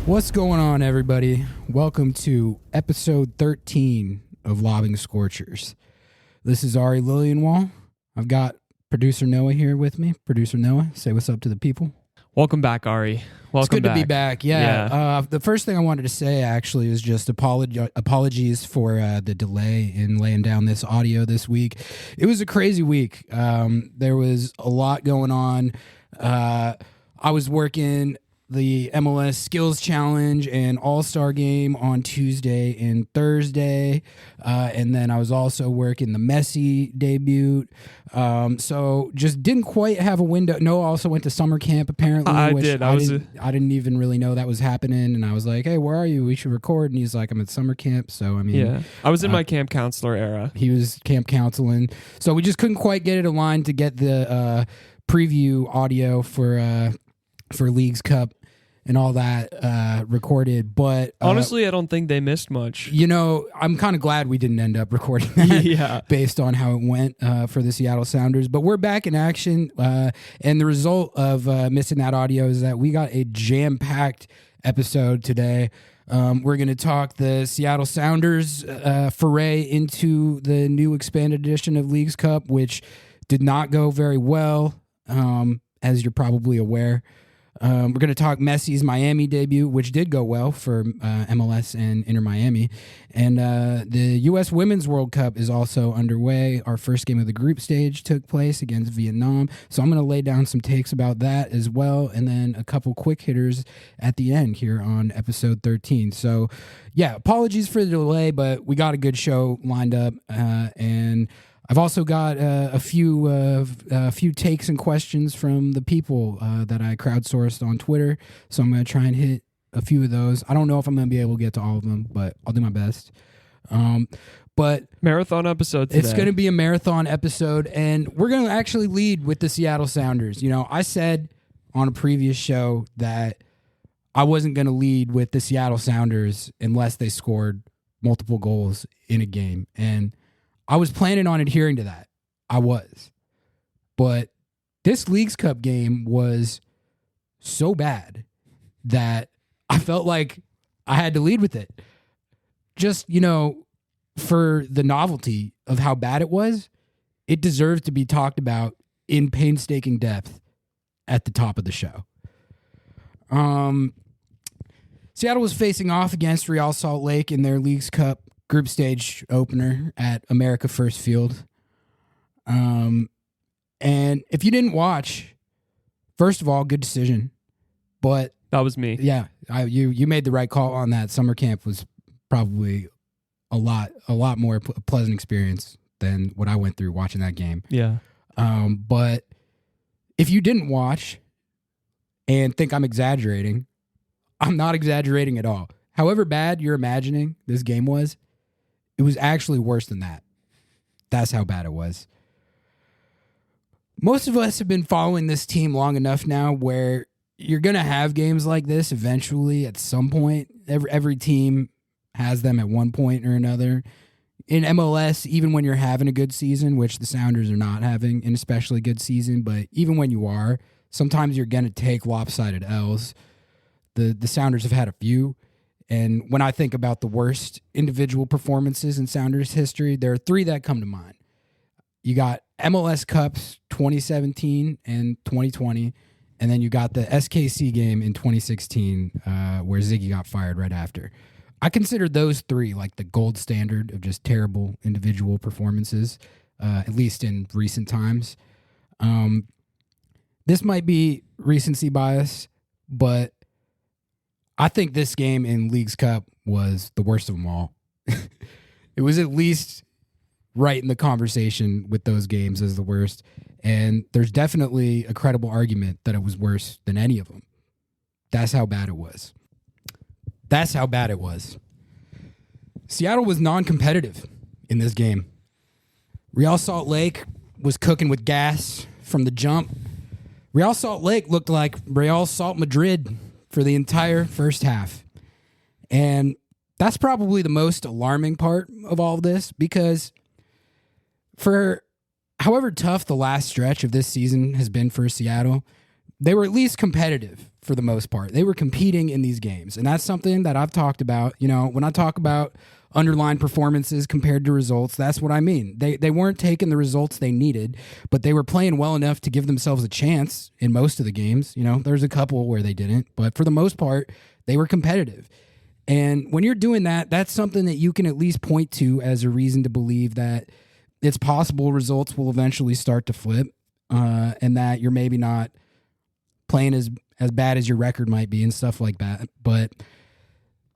What's going on, everybody? Welcome to episode 13 of Lobbing Scorchers. This is Ari Lillianwall. I've got producer Noah here with me. Producer Noah, say what's up to the people. Welcome back, Ari. Welcome It's good to be back. Yeah. The first thing I wanted to say, actually, is just apologies for the delay in laying down this audio this week. It was a crazy week. There was a lot going on. I was working the MLS Skills Challenge and All-Star Game on Tuesday and Thursday. And then I was also working the Messi Debut. So just didn't quite have a window. Noah also went to summer camp, apparently. I did. I didn't even really know that was happening. And I was like, hey, where are you? We should record. And he's like, I'm at summer camp. So, I mean. Yeah. I was in my camp counselor era. He was camp counseling. So we just couldn't quite get it aligned to get the preview audio for Leagues Cup and all that recorded. But honestly, I don't think they missed much. You know, I'm kind of glad we didn't end up recording that Yeah. based on how it went for the Seattle Sounders. But we're back in action. And the result of missing that audio is that we got a jam-packed episode today. We're going to talk the Seattle Sounders foray into the new expanded edition of Leagues Cup, which did not go very well, as you're probably aware. We're going to talk Messi's Miami debut, which did go well for MLS and Inter Miami. And the U.S. Women's World Cup is also underway. Our first game of the group stage took place against Vietnam. So I'm going to lay down some takes about that as well. And then a couple quick hitters at the end here on episode 13. So, yeah, apologies for the delay, but we got a good show lined up. And I've also got a few takes and questions from the people that I crowdsourced on Twitter, so I'm going to try and hit a few of those. I don't know if I'm going to be able to get to all of them, but I'll do my best. But marathon episode today. It's going to be a marathon episode, and we're going to actually lead with the Seattle Sounders. You know, I said on a previous show that I wasn't going to lead with the Seattle Sounders unless they scored multiple goals in a game, and I was planning on adhering to that. I was. But this Leagues Cup game was so bad that I felt like I had to lead with it. Just, you know, for the novelty of how bad it was, it deserved to be talked about in painstaking depth at the top of the show. Seattle was facing off against Real Salt Lake in their Leagues Cup group stage opener at America First Field. And if you didn't watch, first of all, good decision. But that was me. Yeah, you made the right call on that. Summer camp was probably a lot more pleasant experience than what I went through watching that game. Yeah. But if you didn't watch and think I'm exaggerating, I'm not exaggerating at all. However bad you're imagining this game was, it was actually worse than that. That's how bad it was. Most of us have been following this team long enough now where you're going to have games like this eventually at some point. Every team has them at one point or another. In MLS, even when you're having a good season, which the Sounders are not having an especially good season, but even when you are, sometimes you're going to take lopsided L's. The Sounders have had a few. And when I think about the worst individual performances in Sounders history, there are three that come to mind. You got MLS Cups 2017 and 2020, and then you got the SKC game in 2016 where Ziggy got fired right after. I consider those three like the gold standard of just terrible individual performances, at least in recent times. This might be recency bias, but I think this game in Leagues Cup was the worst of them all. It was at least right in the conversation with those games as the worst. And there's definitely a credible argument that it was worse than any of them. That's how bad it was. That's how bad it was. Seattle was non-competitive in this game. Real Salt Lake was cooking with gas from the jump. Real Salt Lake looked like Real Salt Madrid for the entire first half. And that's probably the most alarming part of all of this, because for however tough the last stretch of this season has been for Seattle, they were at least competitive for the most part. They were competing in these games. And that's something that I've talked about. You know, when I talk about underlying performances compared to results, that's what I mean. They weren't taking the results they needed, but they were playing well enough to give themselves a chance in most of the games. You know, there's a couple where they didn't, but for the most part, they were competitive. And when you're doing that, that's something that you can at least point to as a reason to believe that it's possible results will eventually start to flip, and that you're maybe not playing as bad as your record might be and stuff like that. But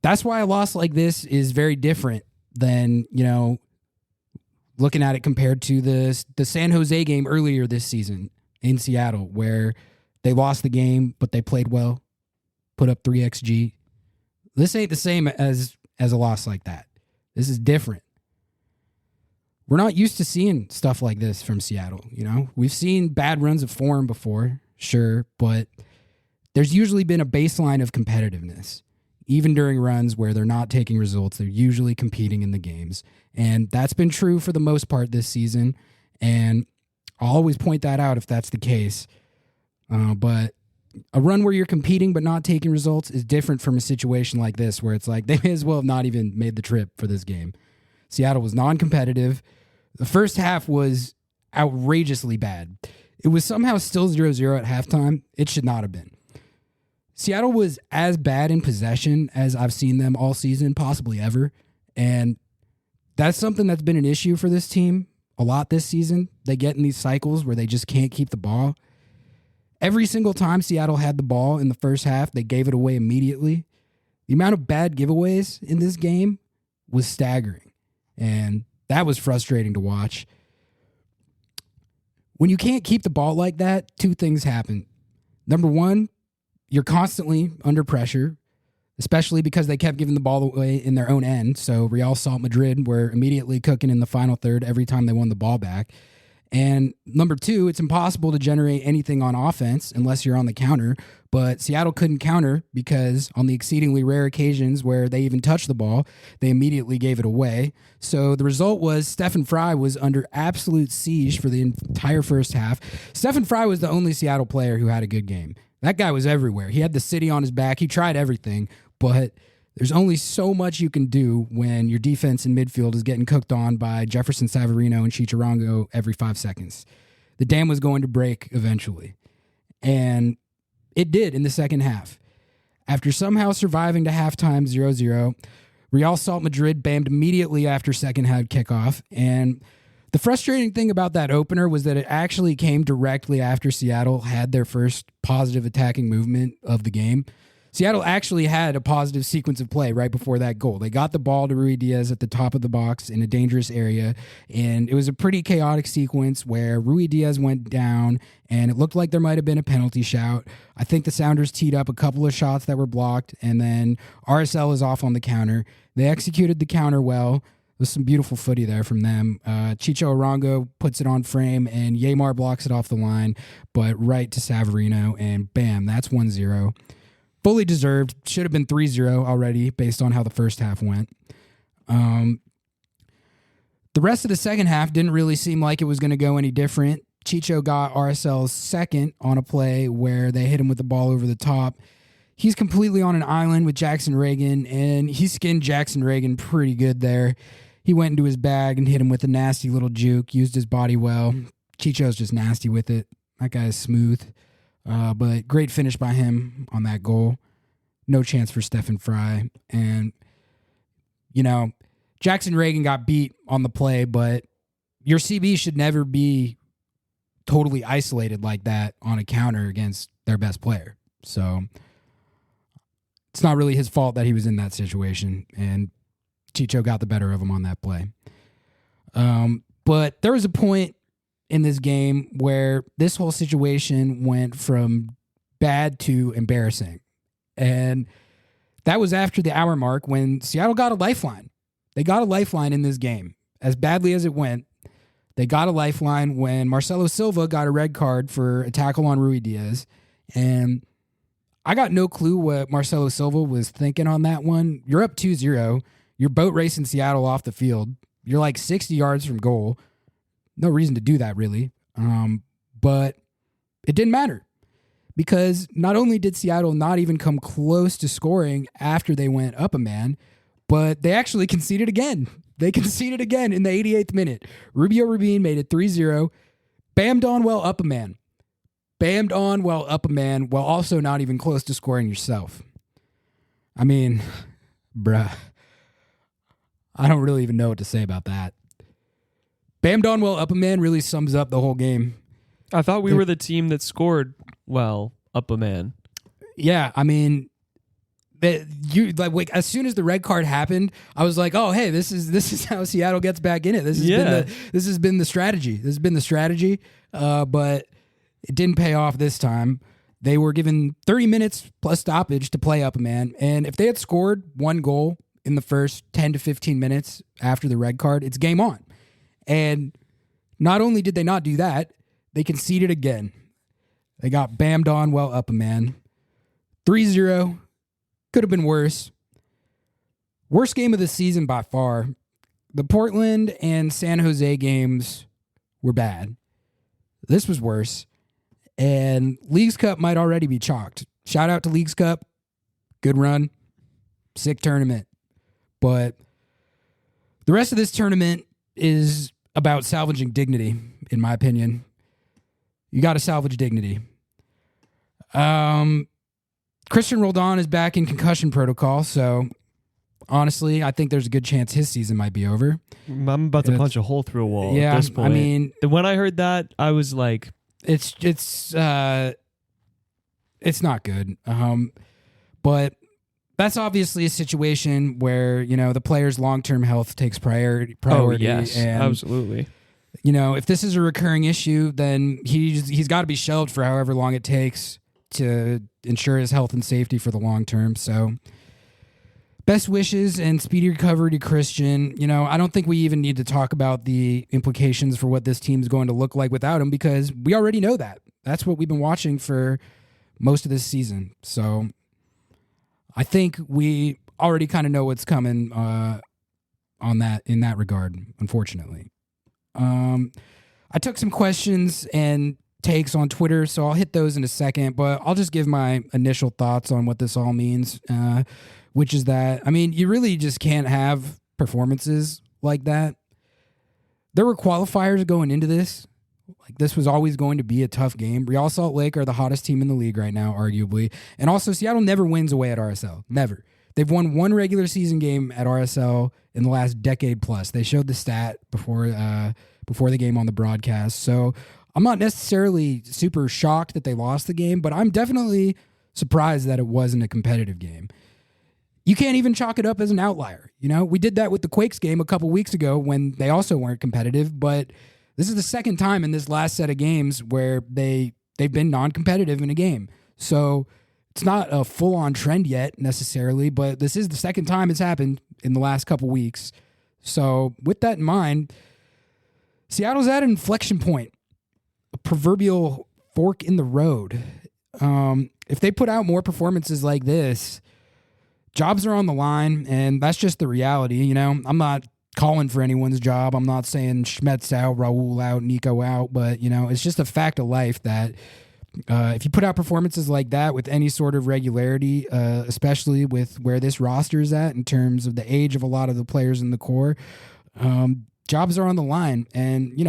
that's why a loss like this is very different than, you know, looking at it compared to the San Jose game earlier this season in Seattle, where they lost the game, but they played well, put up 3 XG. This ain't the same as a loss like that. This is different. We're not used to seeing stuff like this from Seattle, you know? We've seen bad runs of form before, sure, but there's usually been a baseline of competitiveness. Even during runs where they're not taking results, they're usually competing in the games. And that's been true for the most part this season. And I'll always point that out if that's the case. But a run where you're competing but not taking results is different from a situation like this, where it's like they may as well have not even made the trip for this game. Seattle was non-competitive. The first half was outrageously bad. It was somehow still 0-0 at halftime. It should not have been. Seattle was as bad in possession as I've seen them all season, possibly ever. And that's something that's been an issue for this team a lot this season. They get in these cycles where they just can't keep the ball. Every single time Seattle had the ball in the first half, they gave it away immediately. The amount of bad giveaways in this game was staggering. And that was frustrating to watch. When you can't keep the ball like that, two things happen. Number one, you're constantly under pressure, especially because they kept giving the ball away in their own end. So Real Salt Madrid were immediately cooking in the final third every time they won the ball back. And number two, it's impossible to generate anything on offense unless you're on the counter. But Seattle couldn't counter because on the exceedingly rare occasions where they even touched the ball, they immediately gave it away. So the result was Stephen Fry was under absolute siege for the entire first half. Stephen Fry was the only Seattle player who had a good game. That guy was everywhere. He had the city on his back. He tried everything, but there's only so much you can do when your defense in midfield is getting cooked on by Jefferson Savarino and Chicharrongo every 5 seconds. The dam was going to break eventually. And it did in the second half. After somehow surviving to halftime 0-0, Real Salt Madrid bammed immediately after second half kickoff. And the frustrating thing about that opener was that it actually came directly after Seattle had their first positive attacking movement of the game. Seattle actually had a positive sequence of play right before that goal. They got the ball to Ruidíaz at the top of the box in a dangerous area, and it was a pretty chaotic sequence where Ruidíaz went down, and it looked like there might have been a penalty shout. I think the Sounders teed up a couple of shots that were blocked, and then RSL is off on the counter. They executed the counter well. There's some beautiful footy there from them. Chicho Arango puts it on frame, and Yeimar blocks it off the line, but right to Savarino, and bam, that's 1-0. Fully deserved. Should have been 3-0 already based on how the first half went. The rest of the second half didn't really seem like it was going to go any different. Chicho got RSL's second on a play where they hit him with the ball over the top. He's completely on an island with Jackson Reagan, and he skinned Jackson Reagan pretty good there. He went into his bag and hit him with a nasty little juke, used his body well. Chicho's just nasty with it. That guy is smooth. But great finish by him on that goal. No chance for Stephen Fry. And, you know, Jackson Reagan got beat on the play, but your CB should never be totally isolated like that on a counter against their best player. So it's not really his fault that he was in that situation, and Chicho got the better of him on that play. But there was a point in this game where this whole situation went from bad to embarrassing. And that was after the hour mark when Seattle got a lifeline. They got a lifeline in this game. As badly as it went, they got a lifeline when Marcelo Silva got a red card for a tackle on Ruidíaz. And I got no clue what Marcelo Silva was thinking on that one. You're up 2-0. You're boat racing Seattle off the field. You're like 60 yards from goal. No reason to do that, really. But it didn't matter because not only did Seattle not even come close to scoring after they went up a man, but they actually conceded again. They conceded again in the 88th minute. Rubio Rubin made it 3-0. Bammed on while up a man. Bammed on while up a man while also not even close to scoring yourself. I mean, bruh. I don't really even know what to say about that. Bammed on while up a man really sums up the whole game. I thought we were the team that scored well up a man. Yeah, I mean, as soon as the red card happened, I was like, "Oh, hey, this is how Seattle gets back in it. This has been the strategy. This has been the strategy." But it didn't pay off this time. They were given 30 minutes plus stoppage to play up a man, and if they had scored one goal in the first 10 to 15 minutes after the red card, it's game on. And not only did they not do that, they conceded again. They got bammed on while up a man. 3-0. Could have been worse. Worst game of the season by far. The Portland and San Jose games were bad. This was worse. And Leagues Cup might already be chalked. Shout out to Leagues Cup. Good run. Sick tournament. But the rest of this tournament is about salvaging dignity, in my opinion. You got to salvage dignity. Christian Roldan is back in concussion protocol, so honestly, I think there's a good chance his season might be over. I'm about to punch a hole through a wall at this point. I mean, when I heard that, I was like, it's not good. But that's obviously a situation where, the player's long-term health takes priority. Oh, yes, and, absolutely. If this is a recurring issue, then he's got to be shelved for however long it takes to ensure his health and safety for the long term. So best wishes and speedy recovery to Christian. I don't think we even need to talk about the implications for what this team is going to look like without him, because we already know that. That's what we've been watching for most of this season. So I think we already kind of know what's coming in that regard, unfortunately. I took some questions and takes on Twitter, so I'll hit those in a second, but I'll just give my initial thoughts on what this all means, which is that, you really just can't have performances like that. There were qualifiers going into this. Like, this was always going to be a tough game. Real Salt Lake are the hottest team in the league right now, arguably. And also, Seattle never wins away at RSL. Never. They've won one regular season game at RSL in the last decade plus. They showed the stat before the game on the broadcast. So I'm not necessarily super shocked that they lost the game, but I'm definitely surprised that it wasn't a competitive game. You can't even chalk it up as an outlier. We did that with the Quakes game a couple weeks ago when they also weren't competitive, but this is the second time in this last set of games where they've been non-competitive in a game. So it's not a full-on trend yet necessarily, but this is the second time it's happened in the last couple weeks. So with that in mind, Seattle's at an inflection point, a proverbial fork in the road. If they put out more performances like this, jobs are on the line, and that's just the reality. I'm not calling for anyone's job. I'm not saying Schmetz out, Raul out, Nico out, but it's just a fact of life that if you put out performances like that with any sort of regularity, especially with where this roster is at in terms of the age of a lot of the players in the core, jobs are on the line. And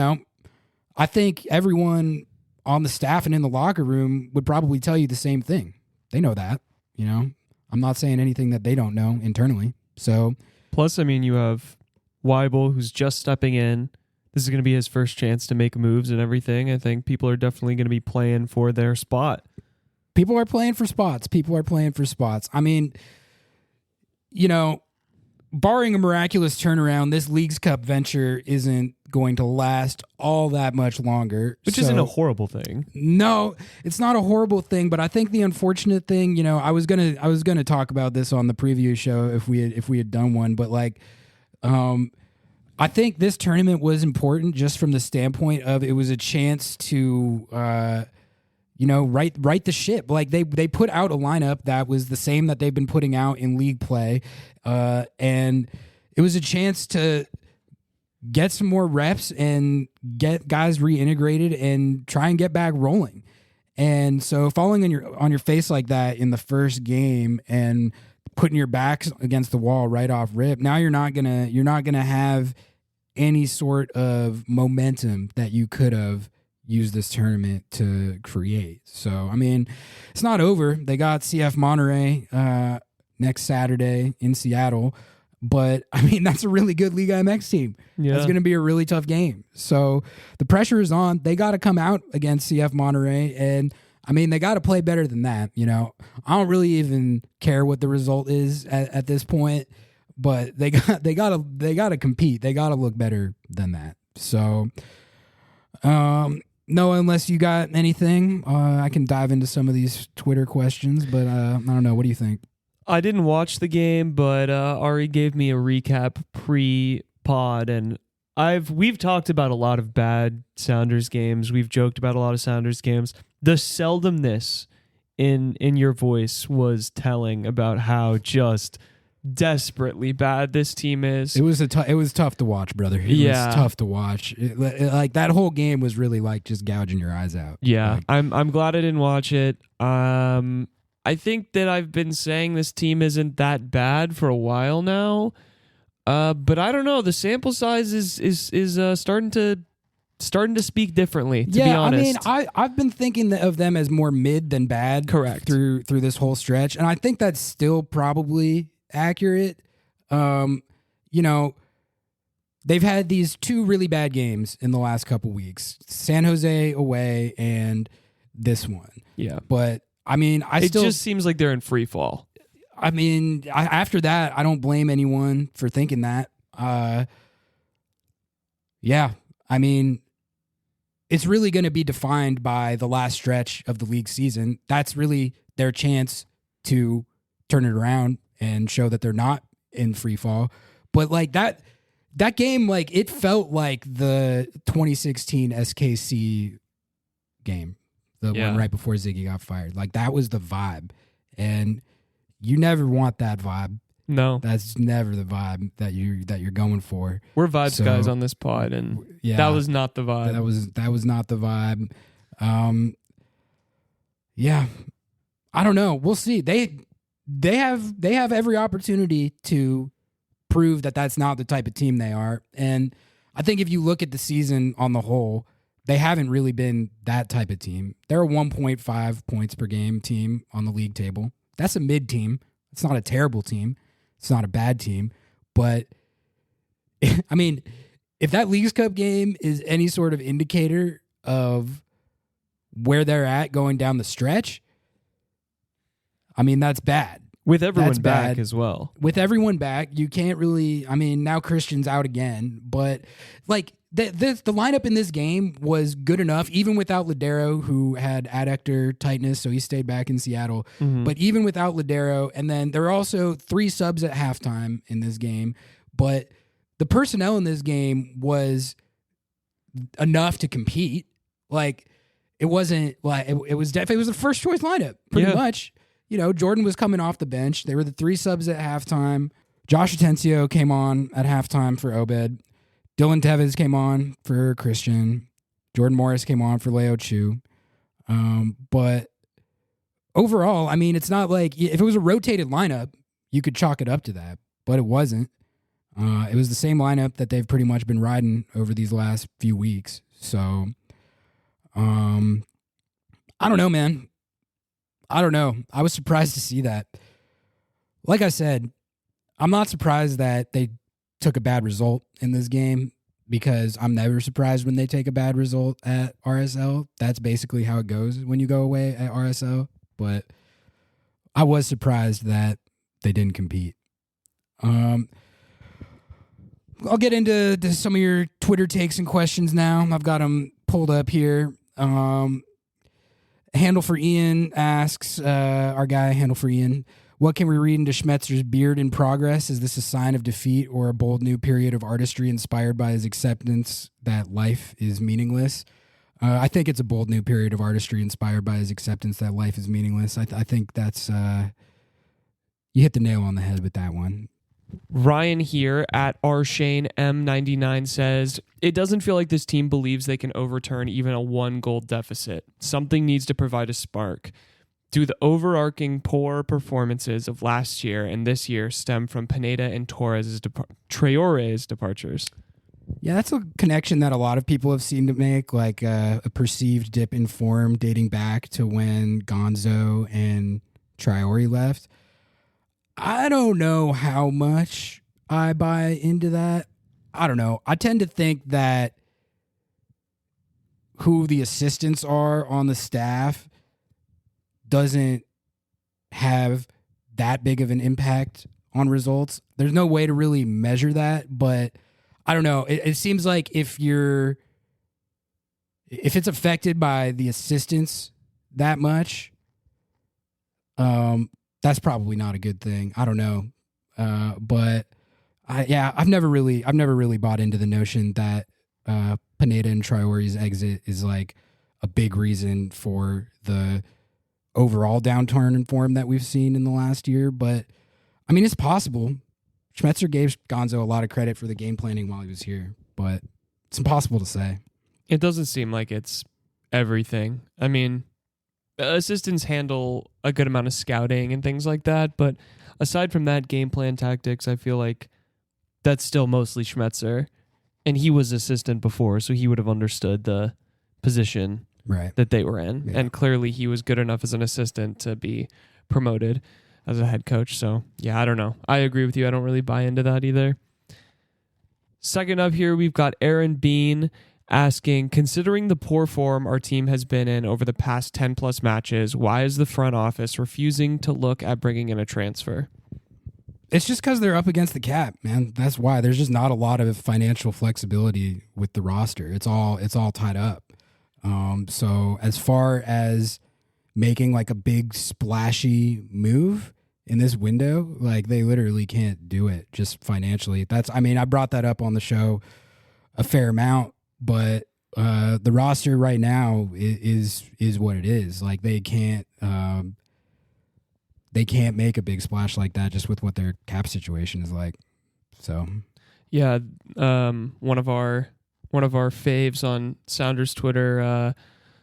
I think everyone on the staff and in the locker room would probably tell you the same thing. They know that. I'm not saying anything that they don't know internally. So plus, you have Weibel, who's just stepping in. This is going to be his first chance to make moves and everything. I think people are definitely going to be playing for their spot. People are playing for spots. Barring a miraculous turnaround, this Leagues Cup venture isn't going to last all that much longer. Which isn't a horrible thing. No, it's not a horrible thing, but I think the unfortunate thing, I was gonna talk about this on the preview show if we had done one, but I think this tournament was important just from the standpoint of it was a chance to right the ship. Like they put out a lineup that was the same that they've been putting out in league play, and it was a chance to get some more reps and get guys reintegrated and try and get back rolling. And so falling on your face like that in the first game and putting your backs against the wall right off rip, now you're not gonna have any sort of momentum that you could have used this tournament to create. So I mean, it's not over. They got CF Monterrey next Saturday in Seattle. But, I mean, that's a really good Liga MX team. Yeah. That's going to be a really tough game. So the pressure is on. They got to come out against CF Monterrey. And, I mean, they got to play better than that. You know, I don't really even care what the result is at this point. But they got to compete. They got to look better than that. So, Noah, unless you got anything, I can dive into some of these Twitter questions. But I don't know. What do you think? I didn't watch the game, but Ari gave me a recap pre-pod, and we've talked about a lot of bad Sounders games. We've joked about a lot of Sounders games. The seldomness in your voice was telling about how just desperately bad this team is. It was tough to watch, brother. It was tough to watch. Like that whole game was really like just gouging your eyes out. Yeah, like, I'm glad I didn't watch it. I think that I've been saying this team isn't that bad for a while now, but I don't know. The sample size is starting to speak differently. To be honest, I mean, I've been thinking of them as more mid than bad. Correct. Through this whole stretch, and I think that's still probably accurate. You know, they've had these two really bad games in the last couple weeks: San Jose away and this one. Yeah, but. I mean, it just seems like they're in free fall. I mean, after that, I don't blame anyone for thinking that. Yeah, I mean, it's really going to be defined by the last stretch of the league season. That's really their chance to turn it around and show that they're not in free fall. But like that game, like it felt like the 2016 SKC game. The one right before Ziggy got fired. Like, that was the vibe. And you never want that vibe. No. That's never the vibe that you're going for. We're vibes guys on this pod, and that was not the vibe. That was not the vibe. Yeah. I don't know. We'll see. They have every opportunity to prove that that's not the type of team they are. And I think if you look at the season on the whole, they haven't really been that type of team. They're a 1.5 points per game team on the league table. That's a mid team. It's not a terrible team. It's not a bad team. But, I mean, if that Leagues Cup game is any sort of indicator of where they're at going down the stretch, I mean, that's bad. With everyone back as well. With everyone back, you can't really, I mean, now Christian's out again, but like, the lineup in this game was good enough, even without Ladero, who had adductor tightness, so he stayed back in Seattle. Mm-hmm. But even without Ladero, and then there were also 3 subs at halftime in this game. But the personnel in this game was enough to compete. Like, it wasn't like it was a first choice lineup, pretty much. You know, Jordan was coming off the bench. They were the 3 subs at halftime. Josh Atencio came on at halftime for Obed. Dylan Tevez came on for Christian. Jordan Morris came on for Leo Chu. But overall, I mean, it's not like if it was a rotated lineup, you could chalk it up to that, but it wasn't. It was the same lineup that they've pretty much been riding over these last few weeks. So, I don't know, man. I don't know. I was surprised to see that. Like I said, I'm not surprised that they took a bad result in this game because I'm never surprised when they take a bad result at RSL. That's basically how it goes when you go away at RSL. But I was surprised that they didn't compete. I'll get into some of your Twitter takes and questions now. I've got them pulled up here. Handle for Ian asks, our guy Handle for Ian, what can we read into Schmetzer's beard in progress? Is this a sign of defeat or a bold new period of artistry inspired by his acceptance that life is meaningless? I think it's a bold new period of artistry inspired by his acceptance that life is meaningless. I think that's you hit the nail on the head with that one. Ryan here at rShaneM99 says, it doesn't feel like this team believes they can overturn even a 1-goal deficit. Something needs to provide a spark. Do the overarching poor performances of last year and this year stem from Pineda and Traore's departures? Yeah, that's a connection that a lot of people have seemed to make, like a perceived dip in form dating back to when Gonzo and Traore left. I don't know how much I buy into that. I don't know. I tend to think that who the assistants are on the staff doesn't have that big of an impact on results. There's no way to really measure that, but I don't know. It seems like if it's affected by the assistants that much, that's probably not a good thing. I don't know. But I've never really bought into the notion that Pineda and Traore's exit is like a big reason for the overall downturn in form that we've seen in the last year. But I mean, it's possible. Schmetzer gave Gonzo a lot of credit for the game planning while he was here, but it's impossible to say. It doesn't seem like it's everything. I mean, assistants handle a good amount of scouting and things like that, but aside from that, game plan tactics, I feel like that's still mostly Schmetzer, and he was assistant before, so he would have understood the position that they were in, and clearly he was good enough as an assistant to be promoted as a head coach. So yeah, I don't know. I agree with you. I don't really buy into that either. Second up here, we've got Aaron Bean asking, considering the poor form our team has been in over the past 10 plus matches, why is the front office refusing to look at bringing in a transfer? It's just because they're up against the cap, man. That's why. There's just not a lot of financial flexibility with the roster. It's all tied up. So as far as making like a big splashy move in this window, like they literally can't do it just financially. I brought that up on the show a fair amount, but the roster right now is what it is. Like they can't make a big splash like that just with what their cap situation is like. So yeah, one of our faves on Sounders Twitter,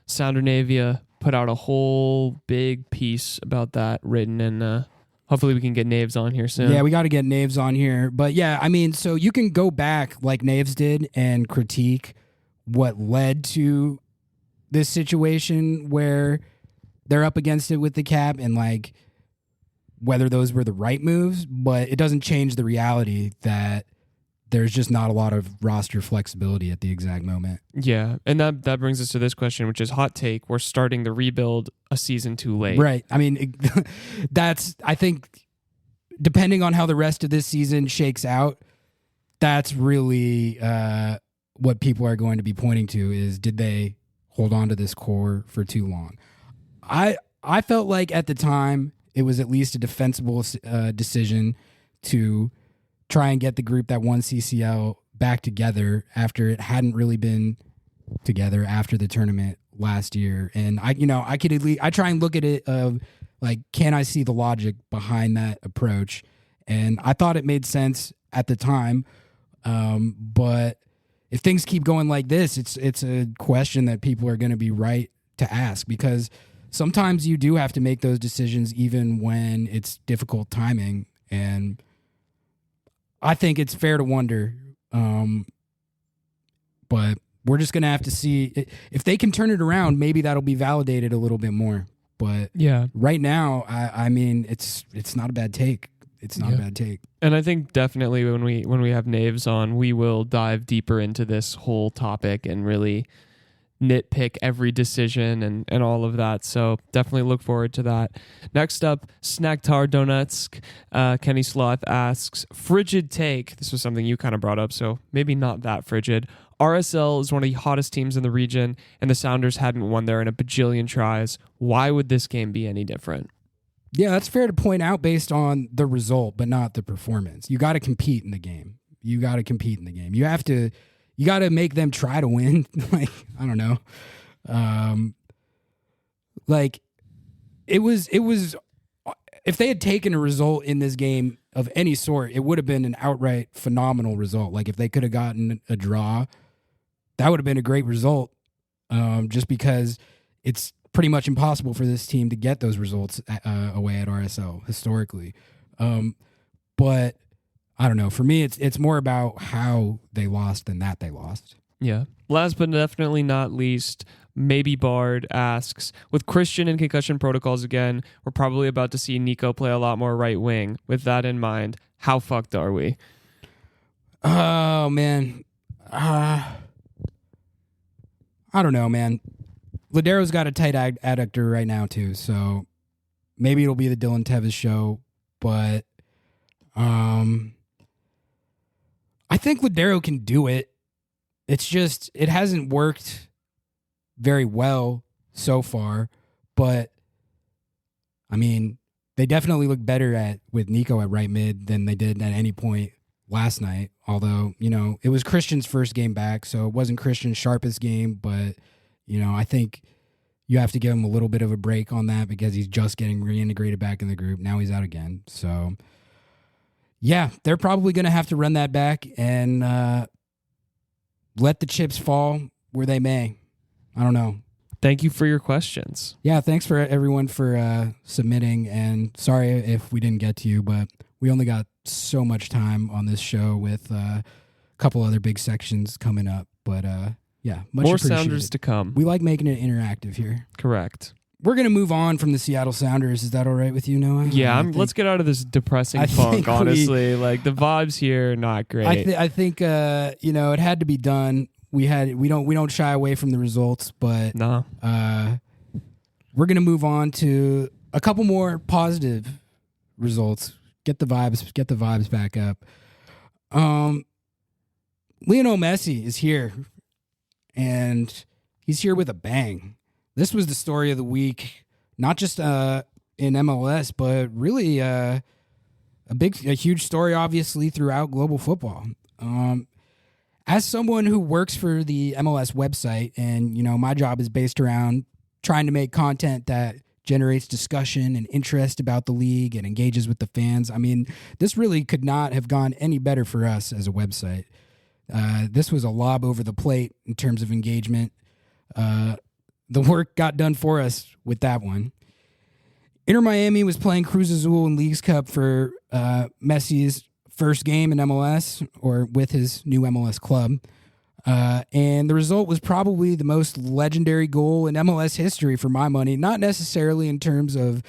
Soundernavia, put out a whole big piece about that written, and hopefully we can get Naves on here soon. Yeah, we got to get Naves on here. But yeah, I mean, so you can go back like Naves did and critique what led to this situation where they're up against it with the cap and like whether those were the right moves, but it doesn't change the reality that there's just not a lot of roster flexibility at the exact moment. Yeah, and that brings us to this question, which is hot take. We're starting the rebuild a season too late. Right. I mean, I think, depending on how the rest of this season shakes out, that's really what people are going to be pointing to is, did they hold on to this core for too long? I felt like at the time it was at least a defensible decision to try and get the group that won CCL back together after it hadn't really been together after the tournament last year. And I try and look at it of like, can I see the logic behind that approach? And I thought it made sense at the time. But if things keep going like this, it's a question that people are going to be right to ask, because sometimes you do have to make those decisions even when it's difficult timing. And I think it's fair to wonder, but we're just going to have to see. If they can turn it around, maybe that'll be validated a little bit more. But yeah, right now, I mean, it's not a bad take. It's not a bad take. And I think definitely when we have Naves on, we will dive deeper into this whole topic and really nitpick every decision and all of that. So definitely look forward to that. Next up, Snacktar Donetsk. Kenny Sloth asks, frigid take. This was something you kind of brought up, so maybe not that frigid. RSL is one of the hottest teams in the region, and the Sounders hadn't won there in a bajillion tries. Why would this game be any different? Yeah, that's fair to point out based on the result, but not the performance. You got to compete in the game. You got to make them try to win. Like, I don't know. Like it was if they had taken a result in this game of any sort, it would have been an outright phenomenal result. Like if they could have gotten a draw, that would have been a great result. Just because it's pretty much impossible for this team to get those results away at RSL historically. But I don't know. For me, it's more about how they lost than that they lost. Yeah. Last but definitely not least, Maybe Bard asks, with Christian and concussion protocols again, we're probably about to see Nico play a lot more right wing. With that in mind, how fucked are we? Oh, man. I don't know, man. Ladero's got a tight adductor right now, too, so maybe it'll be the Dylan Tevis show, but I think Ladero can do it. It's just, it hasn't worked very well so far, but I mean, they definitely look better with Nico at right mid than they did at any point last night. Although, it was Christian's first game back, so it wasn't Christian's sharpest game, but I think you have to give him a little bit of a break on that because he's just getting reintegrated back in the group. Now he's out again. So yeah, they're probably going to have to run that back and let the chips fall where they may. I don't know. Thank you for your questions. Yeah, thanks for everyone for submitting, and sorry if we didn't get to you, but we only got so much time on this show with a couple other big sections coming up. But yeah, much more appreciated. Sounders to come. We like making it interactive here. Correct. We're going to move on from the Seattle Sounders. Is that all right with you, Noah? Yeah, let's get out of this depressing funk, honestly. Like, the vibes here, not great. I think it had to be done. We don't shy away from the results, but no. We're going to move on to a couple more positive results. Get the vibes back up. Lionel Messi is here, and he's here with a bang. This was the story of the week, not just in MLS, but really a huge story, obviously, throughout global football. As someone who works for the MLS website, and my job is based around trying to make content that generates discussion and interest about the league and engages with the fans. I mean, this really could not have gone any better for us as a website. This was a lob over the plate in terms of engagement. The work got done for us with that one. Inter Miami was playing Cruz Azul in Leagues Cup for Messi's first game in MLS, or with his new MLS club. And the result was probably the most legendary goal in MLS history for my money, not necessarily in terms of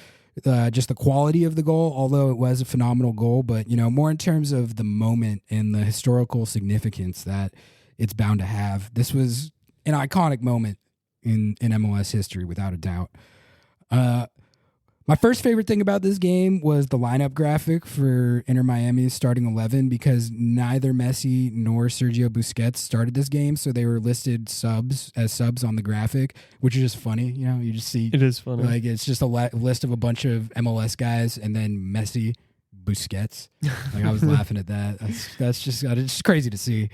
just the quality of the goal, although it was a phenomenal goal, but more in terms of the moment and the historical significance that it's bound to have. This was an iconic moment in MLS history, without a doubt. My first favorite thing about this game was the lineup graphic for Inter Miami's starting 11, because neither Messi nor Sergio Busquets started this game, so they were listed as subs on the graphic, which is just funny. You just see it is funny. Like, it's just a list of a bunch of MLS guys and then Messi, Busquets. Like, I was laughing at that. That's just crazy to see.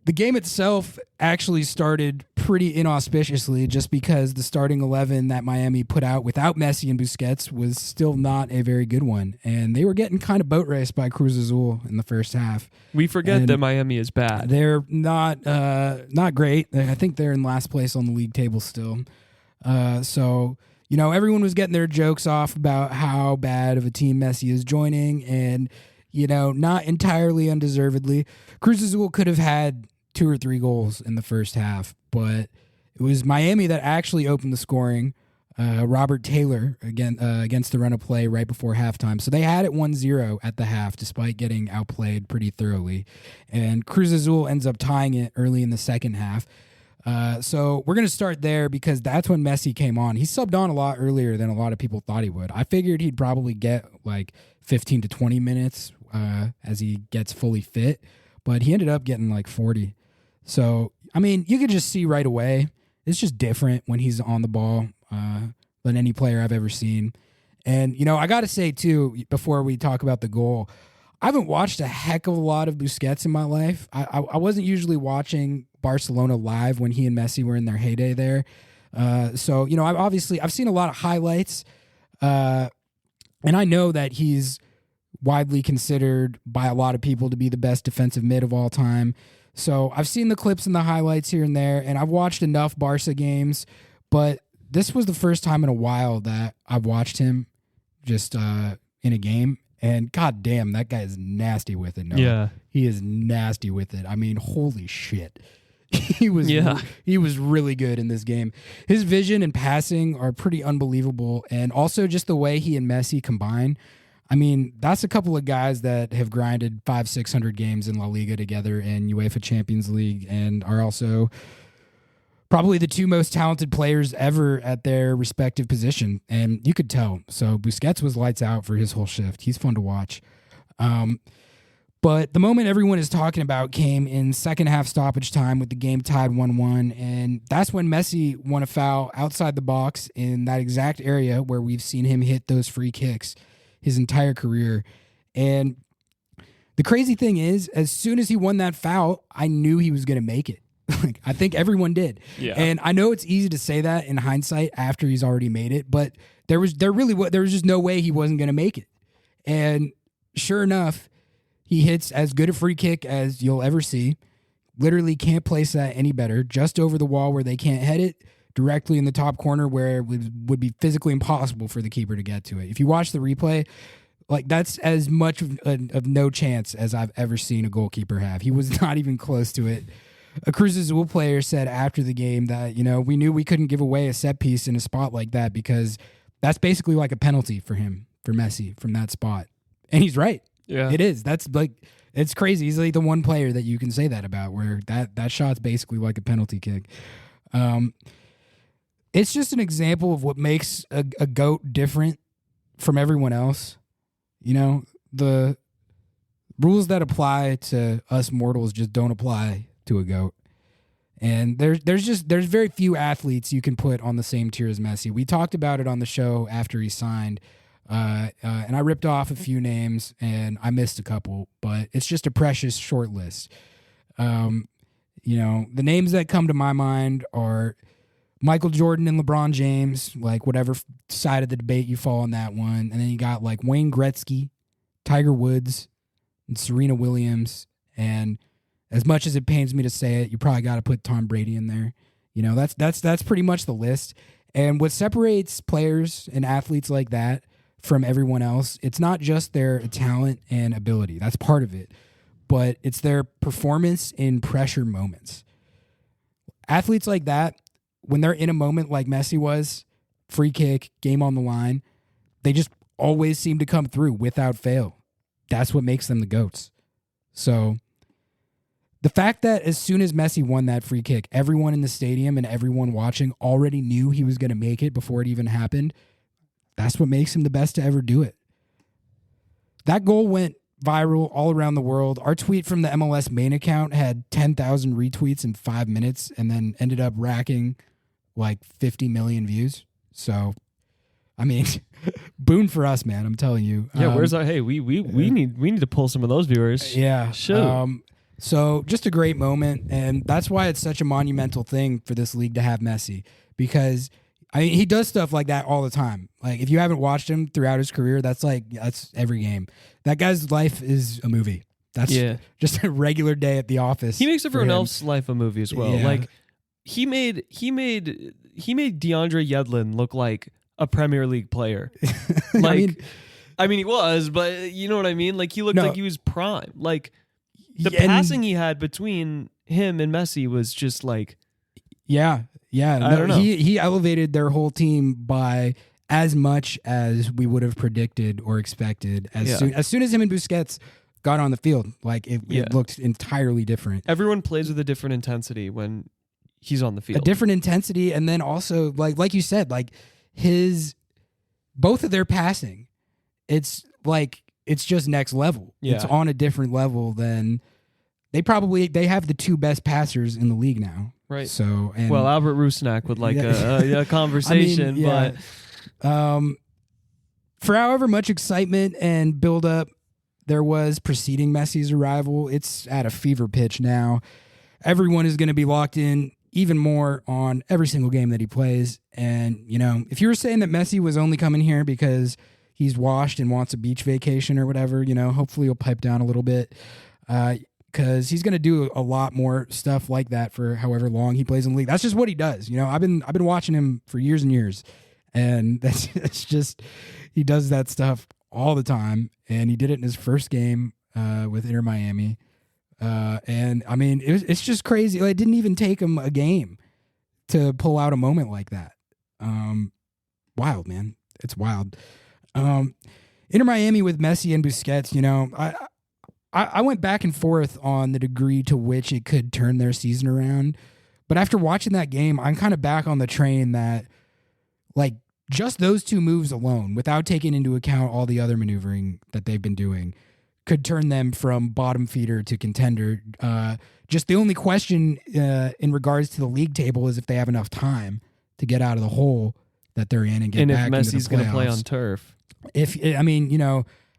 The game itself actually started pretty inauspiciously, just because the starting 11 that Miami put out without Messi and Busquets was still not a very good one. And they were getting kind of boat raced by Cruz Azul in the first half. We forget that Miami is bad. They're not great. I think they're in last place on the league table still. So, everyone was getting their jokes off about how bad of a team Messi is joining, and not entirely undeservedly. Cruz Azul could have had 2 or 3 goals in the first half, but it was Miami that actually opened the scoring. Robert Taylor against the run of play right before halftime. So they had it 1-0 at the half, despite getting outplayed pretty thoroughly. And Cruz Azul ends up tying it early in the second half. So we're going to start there, because that's when Messi came on. He subbed on a lot earlier than a lot of people thought he would. I figured he'd probably get like 15 to 20 minutes as he gets fully fit, but he ended up getting like 40. So, I mean, you could just see right away, it's just different when he's on the ball than any player I've ever seen. And, I got to say, too, before we talk about the goal, I haven't watched a heck of a lot of Busquets in my life. I wasn't usually watching Barcelona live when he and Messi were in their heyday there. So, I've seen a lot of highlights. And I know that he's widely considered by a lot of people to be the best defensive mid of all time. So I've seen the clips and the highlights here and there, and I've watched enough Barca games, but this was the first time in a while that I've watched him just in a game. And god damn, that guy is nasty with it. Noah. Yeah. He is nasty with it. I mean, holy shit. He was really good in this game. His vision and passing are pretty unbelievable, and also just the way he and Messi combine. I mean, that's a couple of guys that have grinded 500-600 games in La Liga together in UEFA Champions League, and are also probably the two most talented players ever at their respective position, and you could tell. So Busquets was lights out for his whole shift. He's fun to watch. But the moment everyone is talking about came in second half stoppage time with the game tied 1-1, and that's when Messi won a foul outside the box in that exact area where we've seen him hit those free kicks his entire career. And the crazy thing is, as soon as he won that foul, I knew he was going to make it. Like, I think everyone did. Yeah. And I know it's easy to say that in hindsight after he's already made it, but there was just no way he wasn't going to make it. And sure enough, he hits as good a free kick as you'll ever see. Literally can't place that any better. Just over the wall where they can't head it, directly in the top corner where it would be physically impossible for the keeper to get to it. If you watch the replay, like, that's as much of no chance as I've ever seen a goalkeeper have. He was not even close to it. A Cruz Azul player said after the game that, we knew we couldn't give away a set piece in a spot like that because that's basically like a penalty for him, for Messi, from that spot. And he's right. Yeah. It is. That's like, it's crazy. He's like the one player that you can say that about, where that shot's basically like a penalty kick. It's just an example of what makes a GOAT different from everyone else. The rules that apply to us mortals just don't apply to a GOAT. And there's very few athletes you can put on the same tier as Messi. We talked about it on the show after he signed. And I ripped off a few names and I missed a couple, but it's just a precious short list. The names that come to my mind are Michael Jordan and LeBron James, like whatever side of the debate you fall on that one. And then you got like Wayne Gretzky, Tiger Woods, and Serena Williams. And as much as it pains me to say it, you probably got to put Tom Brady in there. That's pretty much the list. And what separates players and athletes like that from everyone else, it's not just their talent and ability. That's part of it. But it's their performance in pressure moments. Athletes like that, when they're in a moment like Messi was, free kick, game on the line, they just always seem to come through without fail. That's what makes them the GOATs. So the fact that as soon as Messi won that free kick, everyone in the stadium and everyone watching already knew he was going to make it before it even happened, that's what makes him the best to ever do it. That goal went viral all around the world. Our tweet from the MLS main account had 10,000 retweets in 5 minutes and then ended up racking like 50 million views. So, I mean, boon for us, man. I'm telling you. Yeah, where's our? Hey, we need to pull some of those viewers. Yeah, sure. So just a great moment, and that's why it's such a monumental thing for this league to have Messi, because he does stuff like that all the time. Like, if you haven't watched him throughout his career, that's every game. That guy's life is a movie. That's just a regular day at the office. He makes everyone else's life a movie as well. Yeah. Like, he made DeAndre Yedlin look like a Premier League player. Like, I mean, he was, but you know what I mean? Like, he looked like he was prime. Like, the passing he had between him and Messi was just like... Yeah. I don't know. He elevated their whole team by as much as we would have predicted or expected. As soon as him and Busquets got on the field, like it looked entirely different. Everyone plays with a different intensity when he's on the field. A different intensity, and then also like you said, like both of their passing, it's just next level. Yeah. It's on a different level than they have the two best passers in the league now. Right. So, Albert Rusnak would like a conversation, but for however much excitement and build up there was preceding Messi's arrival, it's at a fever pitch now. Everyone is going to be locked in even more on every single game that he plays. And, if you were saying that Messi was only coming here because he's washed and wants a beach vacation or whatever, hopefully he'll pipe down a little bit because he's going to do a lot more stuff like that for however long he plays in the league. That's just what he does. I've been watching him for years and years, and it's just he does that stuff all the time. And he did it in his first game with Inter Miami. And I mean, it's just crazy. It didn't even take him a game to pull out a moment like that. Wild, man. It's wild. Inter Miami with Messi and Busquets, I went back and forth on the degree to which it could turn their season around. But after watching that game, I'm kind of back on the train that, just those two moves alone, without taking into account all the other maneuvering that they've been doing, could turn them from bottom feeder to contender. Just the only question in regards to the league table is if they have enough time to get out of the hole that they're in and get back into the playoffs. And if Messi's going to play on turf.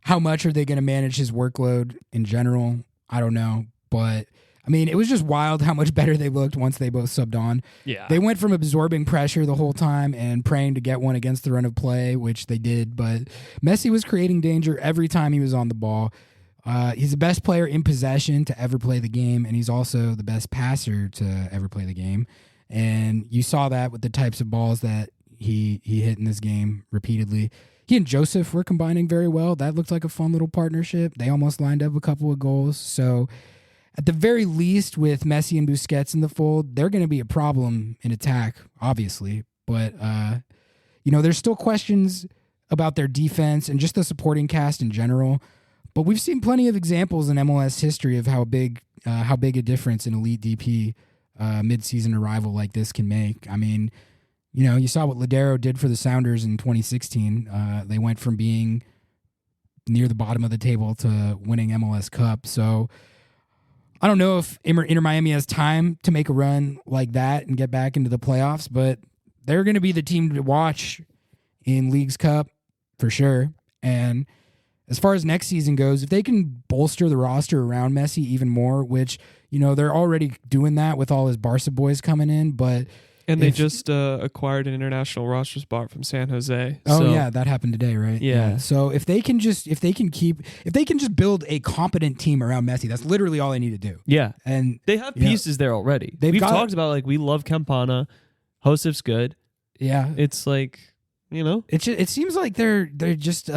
How much are they going to manage his workload in general? I don't know. But, it was just wild how much better they looked once they both subbed on. Yeah. They went from absorbing pressure the whole time and praying to get one against the run of play, which they did. But Messi was creating danger every time he was on the ball. He's the best player in possession to ever play the game, and he's also the best passer to ever play the game. And you saw that with the types of balls that he hit in this game repeatedly. He and Joseph were combining very well. That looked like a fun little partnership. They almost lined up a couple of goals. So at the very least, with Messi and Busquets in the fold, they're going to be a problem in attack, obviously. But, there's still questions about their defense and just the supporting cast in general. But we've seen plenty of examples in MLS history of how big a difference an elite DP mid-season arrival like this can make. You saw what Ladero did for the Sounders in 2016. They went from being near the bottom of the table to winning MLS Cup. So I don't know if Inter Miami has time to make a run like that and get back into the playoffs, but they're going to be the team to watch in Leagues Cup for sure. And as far as next season goes, if they can bolster the roster around Messi even more, which, they're already doing that with all his Barca boys coming in, but... And they just acquired an international roster spot from San Jose. Oh yeah, that happened today, right? Yeah. So if they can just build a competent team around Messi, that's literally all they need to do. Yeah. And they have pieces there already. We've talked about we love Campana, Josef's good. Yeah. It's it seems like they're just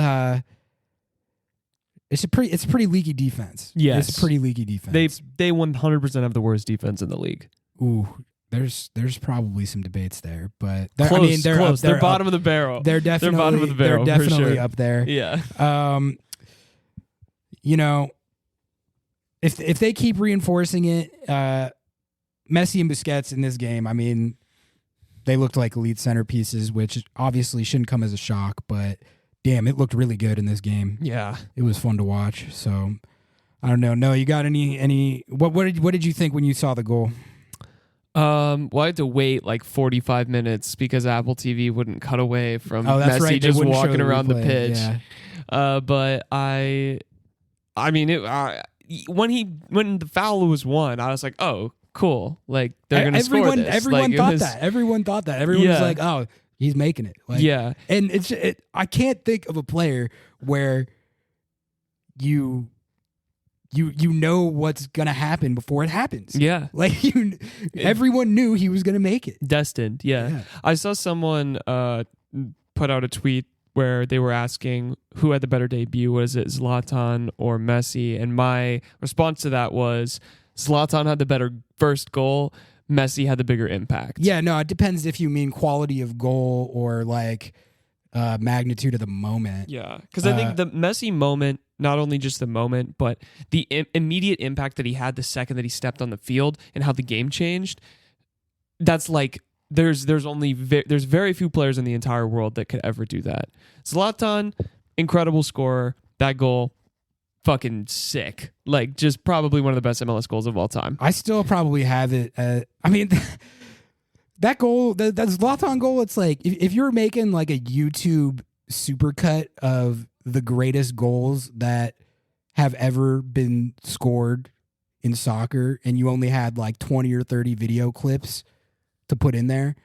it's a pretty leaky defense. Yes. It's a pretty leaky defense. They 100% have the worst defense in the league. Ooh. There's probably some debates there, but they're close. They're bottom of the barrel. They're definitely bottom of the barrel. They're definitely sure. up there. Yeah. If they keep reinforcing it, Messi and Busquets in this game, they looked like elite centerpieces, which obviously shouldn't come as a shock, but damn, it looked really good in this game. Yeah. It was fun to watch. So I don't know. No, you got any what did you think when you saw the goal? I had to wait 45 minutes because Apple TV wouldn't cut away from Messi right. just walking around the pitch. Yeah. But when the foul was won, I was like, oh, cool. They're going to score this. Everyone thought that. Everyone was like, oh, he's making it. Yeah. And I can't think of a player where you know what's going to happen before it happens. Yeah. Everyone knew he was going to make it. Destined, yeah. I saw someone put out a tweet where they were asking who had the better debut. Was it Zlatan or Messi? And my response to that was Zlatan had the better first goal. Messi had the bigger impact. Yeah, no, it depends if you mean quality of goal or magnitude of the moment. Yeah, because I think the Messi moment, not only just the moment, but the immediate impact that he had the second that he stepped on the field and how the game changed. That's there's very few players in the entire world that could ever do that. Zlatan, incredible scorer. That goal, fucking sick. Just probably one of the best MLS goals of all time. I still probably have it. That goal, that Zlatan goal, it's if you're making a YouTube supercut of the greatest goals that have ever been scored in soccer and you only had 20 or 30 video clips to put in there.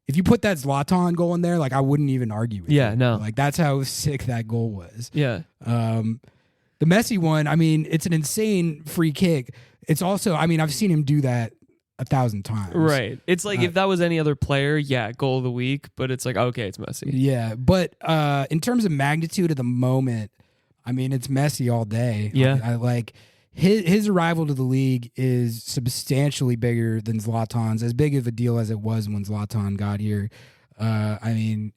If you put that Zlatan goal in there, like I wouldn't even argue with you. no. Like that's how sick that goal was. Yeah. The Messi one, I mean, it's an insane free kick. It's also, I mean, I've seen him do that 1,000 times. Right. It's like if that was any other player, goal of the week, but it's like, okay, it's Messi. Yeah, but in terms of magnitude of the moment, I mean, it's Messi all day. Yeah. I like his arrival to the league is substantially bigger than Zlatan's, as big of a deal as it was when Zlatan got here. I mean,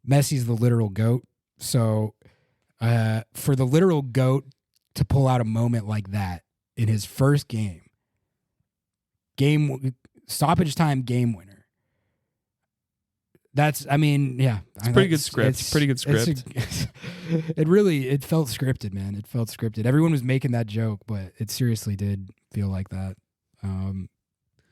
Messi's the literal GOAT. So for the literal GOAT to pull out a moment like that in his first game, stoppage time game winner. That's, I mean, yeah. It's pretty good script. Pretty good script. It felt scripted, man. It felt scripted. Everyone was making that joke, but it seriously did feel like that.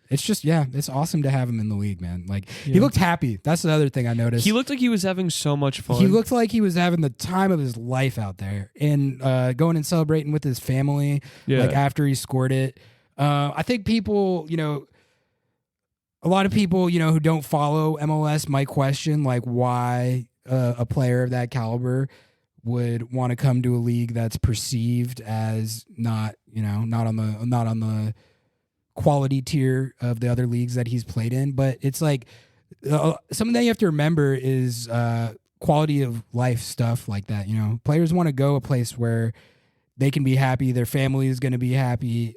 It's just, it's awesome to have him in the league, man. Like, he looked happy. That's the other thing I noticed. He looked like he was having so much fun. He looked like he was having the time of his life out there and going and celebrating with his family, like after he scored it. I think people, a lot of people, who don't follow MLS might question like why a player of that caliber would want to come to a league that's perceived as not on the quality tier of the other leagues that he's played in. But it's like something that you have to remember is quality of life stuff like that. Players want to go a place where they can be happy, their family is going to be happy.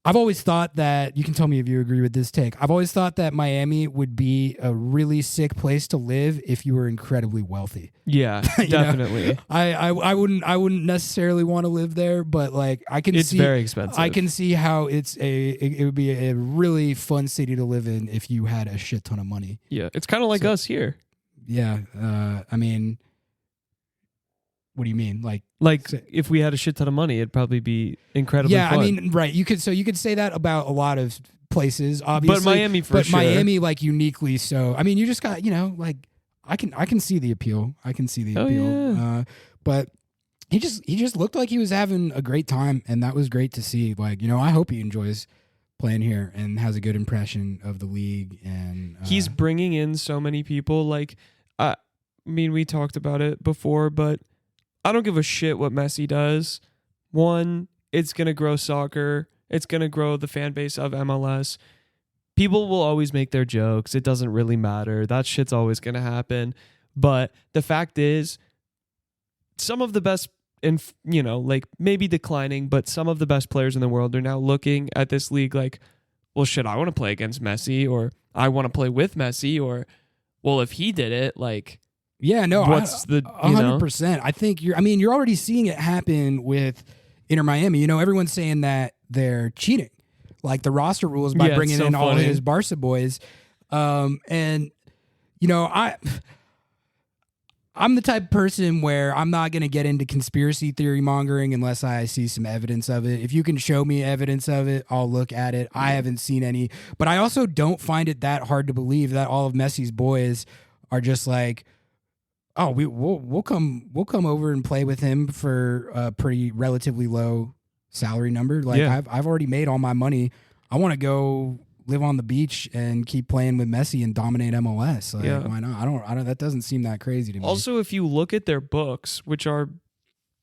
I've always thought that, you can tell me if you agree with this take, I've always thought that Miami would be a really sick place to live if you were incredibly wealthy. Yeah, definitely. I wouldn't necessarily want to live there, but like it's very expensive. I can see how it would be a really fun city to live in if you had a shit ton of money. Yeah, it's kind of like us here. Yeah, I mean, what do you mean? Like if we had a shit ton of money, it'd probably be incredibly fun. I mean, right. You could say that about a lot of places, obviously. But Miami for sure. Miami, like, uniquely so. I mean, you just got, like, I can see the appeal. I can see the appeal. Yeah. But he just looked like he was having a great time, and that was great to see. Like, I hope he enjoys playing here and has a good impression of the league. And he's bringing in so many people. Like, I mean, we talked about it before, but I don't give a shit what Messi does. One, it's going to grow soccer. It's going to grow the fan base of MLS. People will always make their jokes. It doesn't really matter. That shit's always going to happen. But the fact is, some of the best, like maybe declining, but some of the best players in the world are now looking at this league like, well, shit, I want to play against Messi, or I want to play with Messi, or, well, if he did it, like... Yeah, no, what's 100%. I think you're already seeing it happen with Inter Miami. Everyone's saying that they're cheating, like the roster rules by bringing in all his Barca boys. And I'm the type of person where I'm not going to get into conspiracy theory mongering unless I see some evidence of it. If you can show me evidence of it, I'll look at it. I haven't seen any, but I also don't find it that hard to believe that all of Messi's boys are just like, oh, we'll come over and play with him for a pretty relatively low salary number. Like I've already made all my money. I want to go live on the beach and keep playing with Messi and dominate MLS. Like, why not? I don't. That doesn't seem that crazy to me. Also, if you look at their books, which are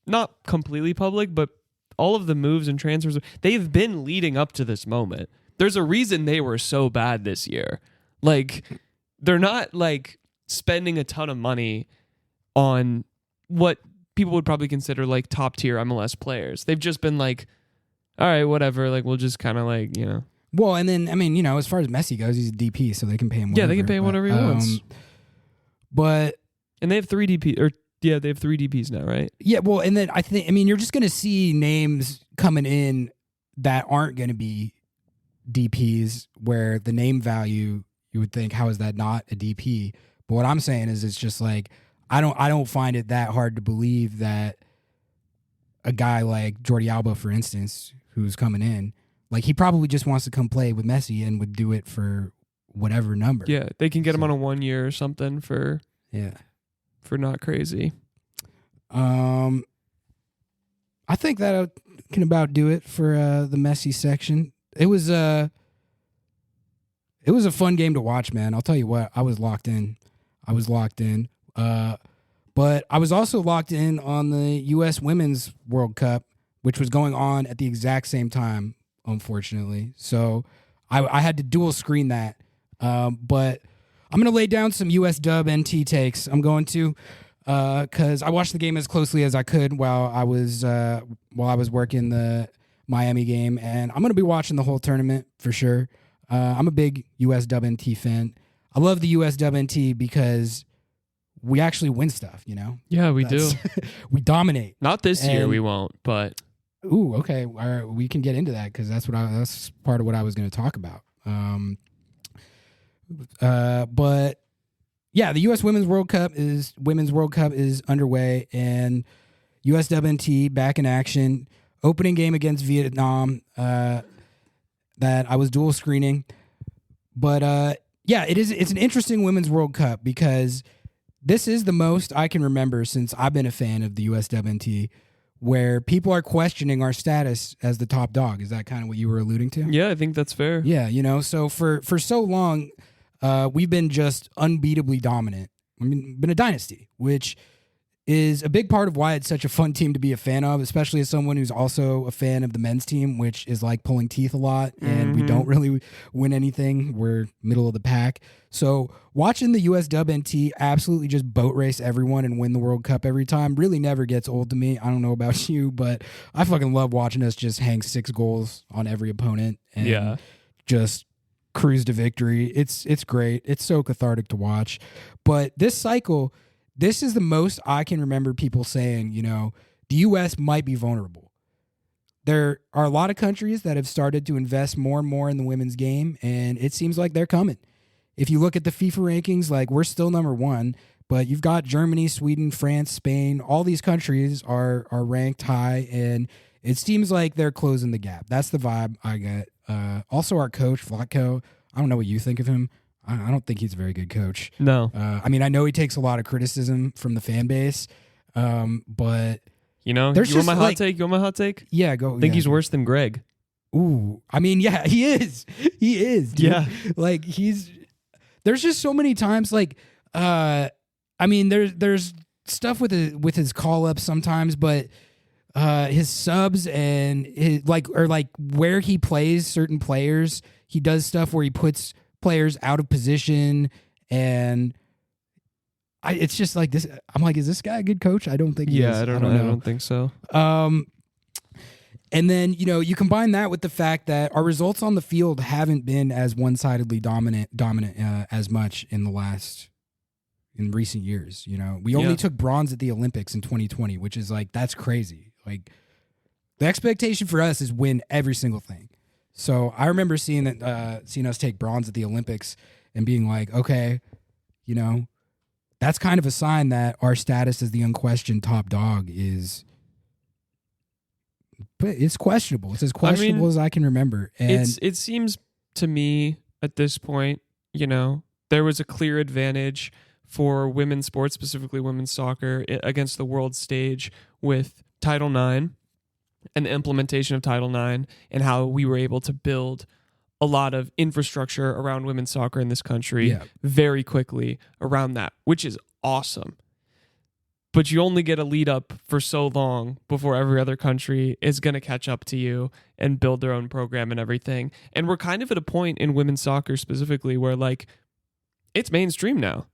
not completely public, but all of the moves and transfers, they've been leading up to this moment. There's a reason they were so bad this year. Like, they're not like spending a ton of money on what people would probably consider like top tier MLS players. They've just been like, all right, whatever. Like, we'll just kind of like, Well, and then, I mean, as far as Messi goes, he's a DP, so they can pay him whatever. Yeah, they can pay him whatever he wants. But... And they have 3 DP, they have 3 DPs now, right? Yeah, well, and then you're just going to see names coming in that aren't going to be DPs, where the name value, you would think, how is that not a DP? But what I'm saying is it's just like, I don't find it that hard to believe that a guy like Jordi Alba, for instance, who's coming in, like, he probably just wants to come play with Messi and would do it for whatever number. Yeah, they can get him on a 1 year or something for not crazy. I think that can about do it for the Messi section. It was it was a fun game to watch, man. I'll tell you what, I was locked in. But I was also locked in on the U.S. Women's World Cup, which was going on at the exact same time, unfortunately. So I had to dual screen that. But I'm going to lay down some USWNT takes. I'm going to, because I watched the game as closely as I could while I was working the Miami game, and I'm going to be watching the whole tournament for sure. I'm a big USWNT fan. I love the USWNT because we actually win stuff, you know? Yeah, we do. We dominate. Not this year, we won't, but... Ooh, okay. All right, we can get into that because that's part of what I was going to talk about. But yeah, the U.S. Women's World Cup is underway, and USWNT back in action. Opening game against Vietnam that I was dual screening. But yeah, it's an interesting Women's World Cup because this is the most I can remember since I've been a fan of the USWNT where people are questioning our status as the top dog. Is that kind of what you were alluding to? Yeah, I think that's fair. Yeah, you know, so for so long, we've been just unbeatably dominant. I mean, been a dynasty, which is a big part of why it's such a fun team to be a fan of, especially as someone who's also a fan of the men's team, which is like pulling teeth a lot, and we don't really win anything. We're middle of the pack. So watching the USWNT absolutely just boat race everyone and win the World Cup every time really never gets old to me. I don't know about you, but I fucking love watching us just hang 6 goals on every opponent and just cruise to victory. It's great. It's so cathartic to watch. But this cycle, this is the most I can remember people saying, you know, the U.S. might be vulnerable. There are a lot of countries that have started to invest more and more in the women's game, and it seems like they're coming. If you look at the FIFA rankings, like we're still number 1, but you've got Germany, Sweden, France, Spain. All these countries are ranked high, and it seems like they're closing the gap. That's the vibe I get. Also, our coach, Vlatko, I don't know what you think of him. I don't think he's a very good coach. No. I mean, I know he takes a lot of criticism from the fan base, but... You know, there's you want my hot like, take? You want my hot take? Yeah, go. I think he's worse than Greg. Ooh, I mean, yeah, he is. He is, dude. Yeah. Like, there's just so many times, like, I mean, there's stuff with his call-ups sometimes, but his subs and his, like where he plays certain players, he does stuff where he puts players out of position, and it's just like this. I'm like, is this guy a good coach? I don't think he is. I don't know. I don't think so. And then, you know, you combine that with the fact that our results on the field haven't been as one-sidedly dominant as much in recent years. You know, we only took bronze at the Olympics in 2020, which is like, that's crazy. Like, the expectation for us is win every single thing. So I remember seeing us take bronze at the Olympics and being like, okay, you know, that's kind of a sign that our status as the unquestioned top dog is, but it's questionable. It's as questionable as I can remember. And it seems to me at this point, you know, there was a clear advantage for women's sports, specifically women's soccer, against the world stage with Title IX and the implementation of Title IX and how we were able to build a lot of infrastructure around women's soccer in this country very quickly around that, which is awesome. But you only get a lead up for so long before every other country is going to catch up to you and build their own program and everything. And we're kind of at a point in women's soccer specifically where, like, it's mainstream now.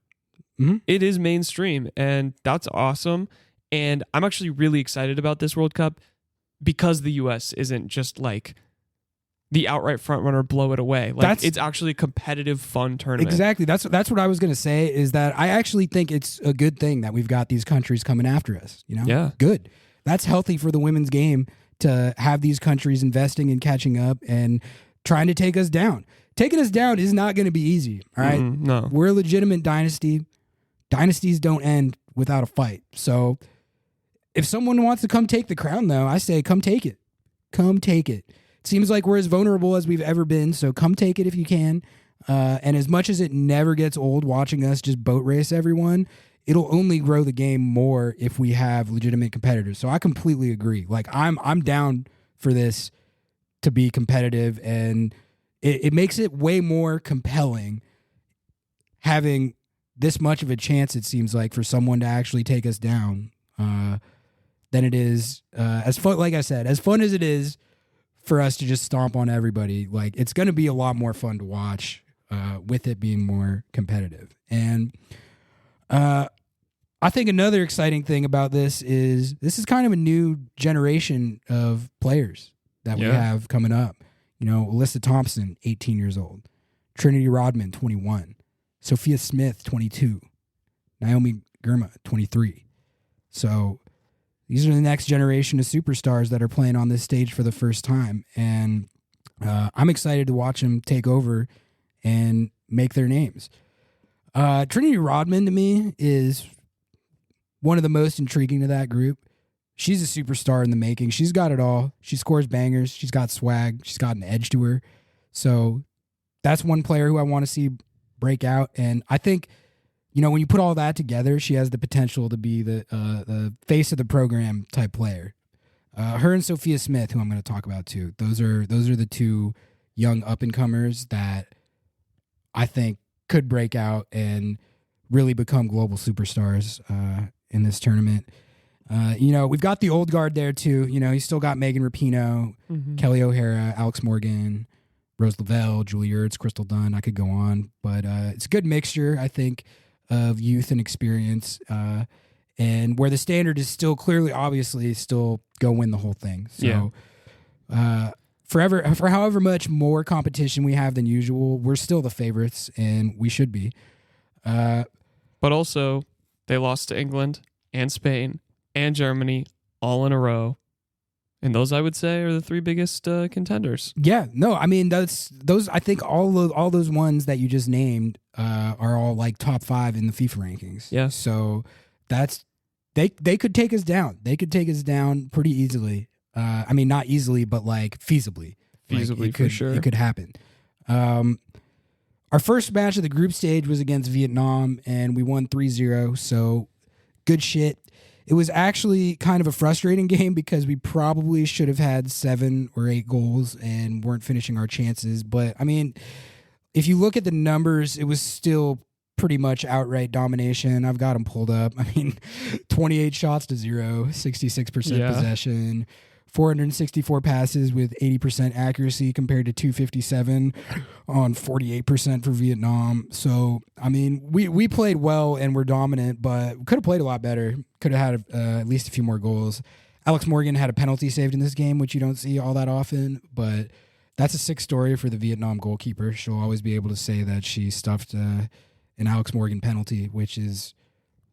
Mm-hmm. It is mainstream, and that's awesome. And I'm actually really excited about this World Cup because the U.S. isn't just like the outright front runner, blow it away. Like, it's actually a competitive, fun tournament. Exactly. That's what I was going to say, is that I actually think it's a good thing that we've got these countries coming after us. You know? Yeah. Good. That's healthy for the women's game to have these countries investing and catching up and trying to take us down. Taking us down is not going to be easy. All right. No. We're a legitimate dynasty. Dynasties don't end without a fight. So if someone wants to come take the crown, though, I say come take it. Come take it. Seems like we're as vulnerable as we've ever been, so come take it if you can. And as much as it never gets old watching us just boat race everyone, it'll only grow the game more if we have legitimate competitors. So I completely agree. Like, I'm down for this to be competitive, and it makes it way more compelling having this much of a chance, it seems like, for someone to actually take us down than it is as fun. Like I said, as fun as it is for us to just stomp on everybody, like it's going to be a lot more fun to watch with it being more competitive. And I think another exciting thing about this is kind of a new generation of players that we have coming up. You know, Alyssa Thompson, 18 years old. Trinity Rodman, 21. Sophia Smith, 22. Naomi Girma, 23. So these are the next generation of superstars that are playing on this stage for the first time. And I'm excited to watch them take over and make their names. Trinity Rodman, to me, is one of the most intriguing to that group. She's a superstar in the making. She's got it all. She scores bangers. She's got swag. She's got an edge to her. So that's one player who I want to see break out. And I think, you know, when you put all that together, she has the potential to be the face of the program type player. Her and Sophia Smith, who I'm going to talk about too. Those are the two young up and comers that I think could break out and really become global superstars in this tournament. You know, we've got the old guard there too. You know, you still got Megan Rapinoe, Kelly O'Hara, Alex Morgan, Rose Lavelle, Julie Ertz, Crystal Dunn. I could go on, but it's a good mixture, I think, of youth and experience. And where the standard is still clearly, obviously, still go win the whole thing. So for however much more competition we have than usual, we're still the favorites, and we should be. But also, they lost to England and Spain and Germany all in a row. And those, I would say, are the three biggest contenders. Yeah, no, I mean, those. I think all those ones that you just named are all like top 5 in the FIFA rankings. Yeah. So that's they could take us down. They could take us down pretty easily. I mean, not easily, but like feasibly. Feasibly, for sure. It could happen. Our first match of the group stage was against Vietnam, and we won 3-0. So good shit. It was actually kind of a frustrating game because we probably should have had 7 or 8 goals and weren't finishing our chances. But, I mean, if you look at the numbers, it was still pretty much outright domination. I've got them pulled up. I mean, 28 shots to 0, 66% possession, 464 passes with 80% accuracy compared to 257 on 48% for Vietnam. So, I mean, we played well and were dominant, but could have played a lot better. Could have had at least a few more goals. Alex Morgan had a penalty saved in this game, which you don't see all that often, but that's a sick story for the Vietnam goalkeeper. She'll always be able to say that she stuffed an Alex Morgan penalty, which is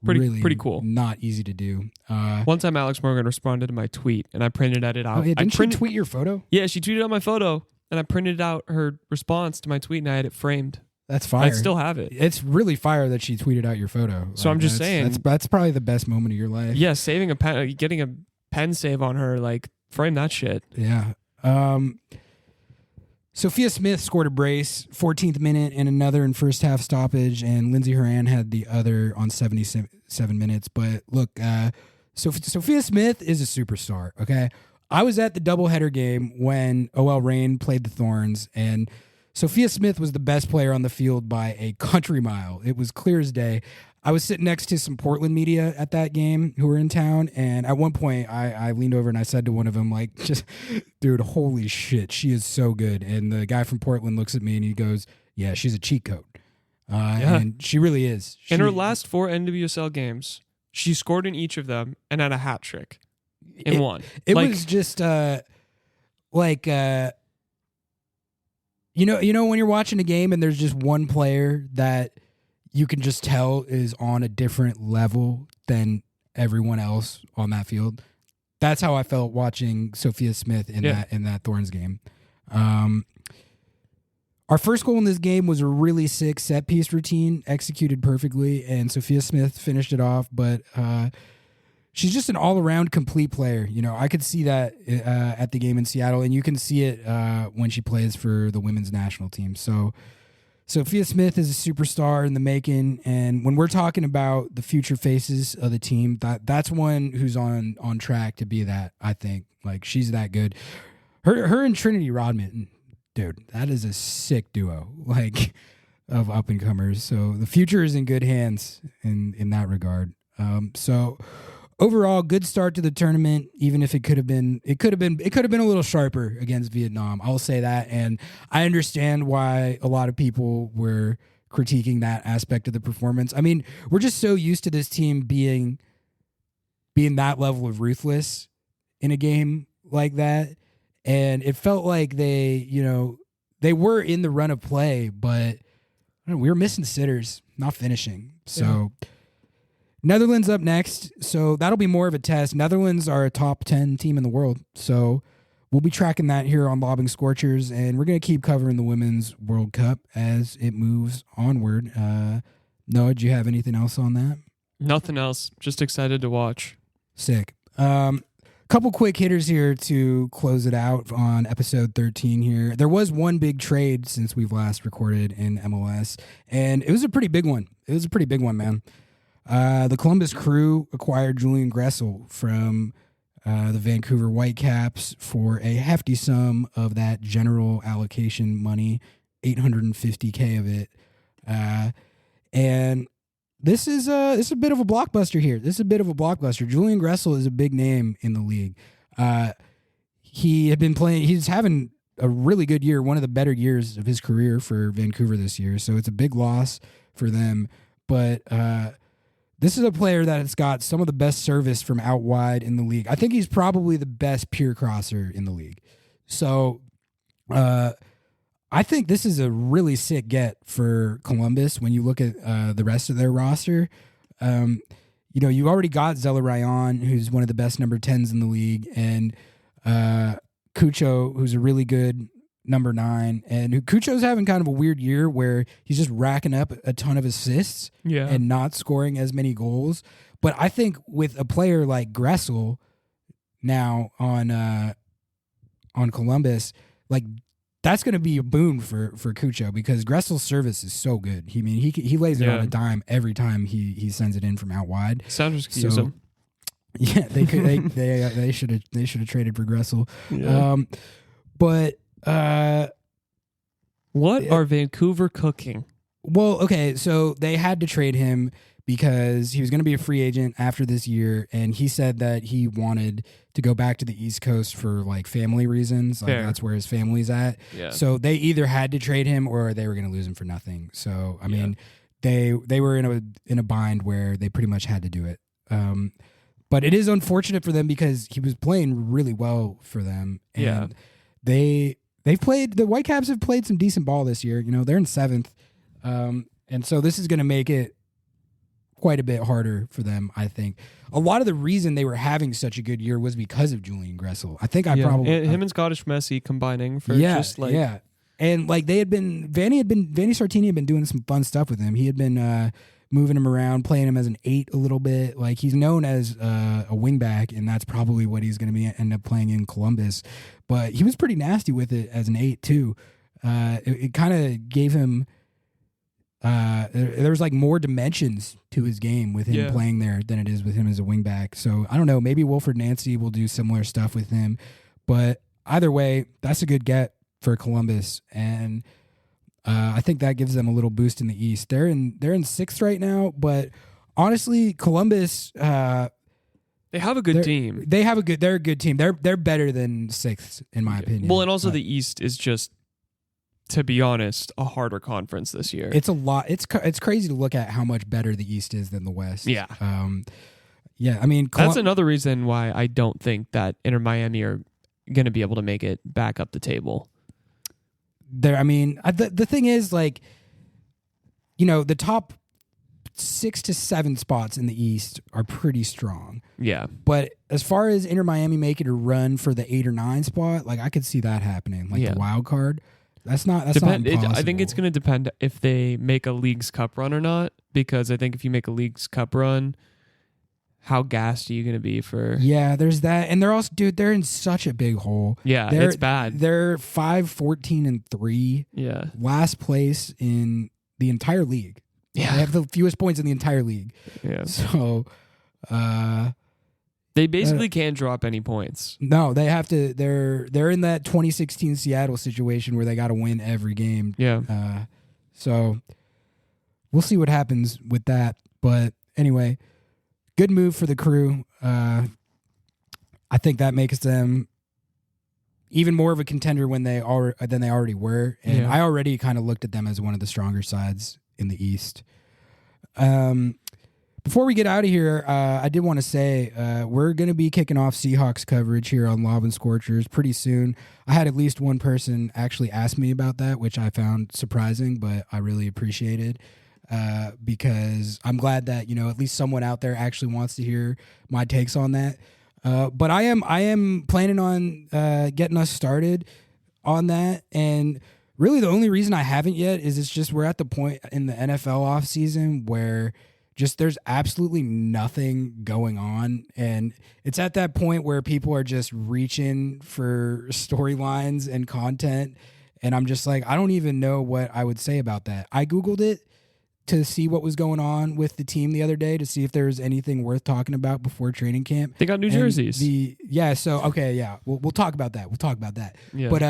pretty cool. Not easy to do. One time Alex Morgan responded to my tweet, and I printed it out. Oh, yeah, didn't she tweet your photo? Yeah, she tweeted out my photo, and I printed out her response to my tweet, and I had it framed. That's fire. I still have it. It's really fire that she tweeted out your photo. So I'm just saying. That's probably the best moment of your life. Yeah, saving a pen, getting a pen save on her, like, frame that shit. Yeah. Sophia Smith scored a brace, 14th minute, and another in first half stoppage, and Lindsay Horan had the other on 77 minutes. But look, Sophia Smith is a superstar, okay? I was at the doubleheader game when OL Reign played the Thorns, and Sophia Smith was the best player on the field by a country mile. It was clear as day. I was sitting next to some Portland media at that game who were in town, and at one point I leaned over and I said to one of them, like, just, dude, holy shit, she is so good. And the guy from Portland looks at me and he goes, yeah, she's a cheat code. And she really is. In her last 4 NWSL games, she scored in each of them and had a hat trick in one. It was just you know when you're watching a game and there's just one player that you can just tell is on a different level than everyone else on that field. That's how I felt watching Sophia Smith in that Thorns game. Our first goal in this game was a really sick set piece routine, executed perfectly, and Sophia Smith finished it off. But she's just an all-around complete player. You know, I could see that at the game in Seattle, and you can see it when she plays for the women's national team. So Sophia Smith is a superstar in the making, and when we're talking about the future faces of the team, that's one who's on track to be that, I think. Like, she's that good. Her and Trinity Rodman, dude, that is a sick duo, like, of up and comers. So the future is in good hands in that regard. So overall, good start to the tournament. Even if it could have been a little sharper against Vietnam. I'll say that, and I understand why a lot of people were critiquing that aspect of the performance. I mean, we're just so used to this team being that level of ruthless in a game like that, and it felt like they were in the run of play, but we were missing sitters, not finishing. So Netherlands up next. So that'll be more of a test. Netherlands are a top 10 team in the world. So we'll be tracking that here on Lobbing Scorchers, and we're going to keep covering the Women's World Cup as it moves onward. Noah, do you have anything else on that? Nothing else. Just excited to watch. Sick. Couple quick hitters here to close it out on episode 13 here. There was one big trade since we've last recorded in MLS, and it was a pretty big one. Man. The Columbus Crew acquired Julian Gressel from the Vancouver Whitecaps for a hefty sum of that general allocation money, $850K of it. And this is a bit of a blockbuster here. Julian Gressel is a big name in the league. He's having a really good year, one of the better years of his career for Vancouver this year. So it's a big loss for them. But this is a player that has got some of the best service from out wide in the league. I think he's probably the best pure crosser in the league. So I think this is a really sick get for Columbus when you look at the rest of their roster. You already got Zelarayan, who's one of the best number 10s in the league, and Cucho, who's a really good number 9. And Cucho's having kind of a weird year where he's just racking up a ton of assists and not scoring as many goals. But I think with a player like Gressel now on Columbus, like, that's going to be a boon for Cucho because Gressel's service is so good. He lays it on a dime every time he sends it in from out wide. Sounders could use him. Yeah, they could. they should have traded for Gressel. Yeah. But what are Vancouver cooking? Well, okay, so they had to trade him because he was going to be a free agent after this year, and he said that he wanted to go back to the East Coast for like family reasons. Like that's where his family's at. Yeah. So they either had to trade him or they were going to lose him for nothing. So I mean, they were in a bind where they pretty much had to do it. But it is unfortunate for them because he was playing really well for them. And the Whitecaps have played some decent ball this year. They're in 7th. And so this is going to make it quite a bit harder for them, I think. A lot of the reason they were having such a good year was because of Julian Gressel. I think him and Scottish Messi combining for and like Vanny Sartini had been doing some fun stuff with him. He had been moving him around, playing him as an 8 a little bit. Like, he's known as a wingback, and that's probably what he's going to end up playing in Columbus. But he was pretty nasty with it as an 8 too. It kind of gave him. There was like more dimensions to his game with him playing there than it is with him as a wingback. So I don't know. Maybe Wilfred Nancy will do similar stuff with him, but either way, that's a good get for Columbus, and I think that gives them a little boost in the East. They're in 6th right now, but honestly, Columbus. They have a good team. They're a good team. They're better than 6th in my opinion. Well, and also the East is just, to be honest, a harder conference this year. It's a lot. It's crazy to look at how much better the East is than the West. Yeah. I mean, that's another reason why I don't think that Inter Miami are going to be able to make it back up the table. The thing is, like, the top 6 to 7 spots in the East are pretty strong. Yeah. But as far as Inter Miami making a run for the 8 or 9 spot, like, I could see that happening, like the wild card. That's not impossible. I think it's going to depend if they make a Leagues Cup run or not, because I think if you make a Leagues Cup run, how gassed are you going to be for... Yeah, there's that. And they're also, dude, they're in such a big hole. Yeah, it's bad. They're 5-14-3. Yeah. Last place in the entire league. Yeah. They have the fewest points in the entire league. Yeah. So, They basically can't drop any points. No, they have to. They're in that 2016 Seattle situation where they got to win every game. Yeah. So we'll see what happens with that. But anyway, good move for the Crew. I think that makes them even more of a contender than they already were. And I already kind of looked at them as one of the stronger sides in the East. Before we get out of here, I did want to say we're going to be kicking off Seahawks coverage here on Lob and Scorchers pretty soon. I had at least one person actually ask me about that, which I found surprising, but I really appreciated because I'm glad that, at least someone out there actually wants to hear my takes on that. But I am planning on getting us started on that. And really the only reason I haven't yet is it's just we're at the point in the NFL offseason where just there's absolutely nothing going on. And it's at that point where people are just reaching for storylines and content. And I'm just like, I don't even know what I would say about that. I Googled it to see what was going on with the team the other day to see if there was anything worth talking about before training camp. They got new jerseys. We'll talk about that. Yeah. But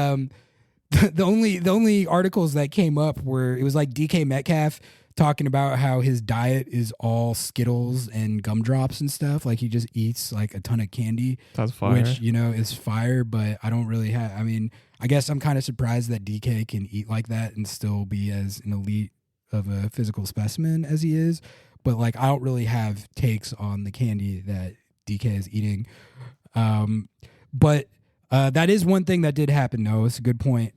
the only articles that came up were, it was like DK Metcalf talking about how his diet is all Skittles and gumdrops and stuff. Like he just eats like a ton of candy. That's fire. Which, is fire, but I don't really have, I guess I'm kind of surprised that DK can eat like that and still be as an elite of a physical specimen as he is. But like, I don't really have takes on the candy that DK is eating. But that is one thing that did happen. No, it's a good point.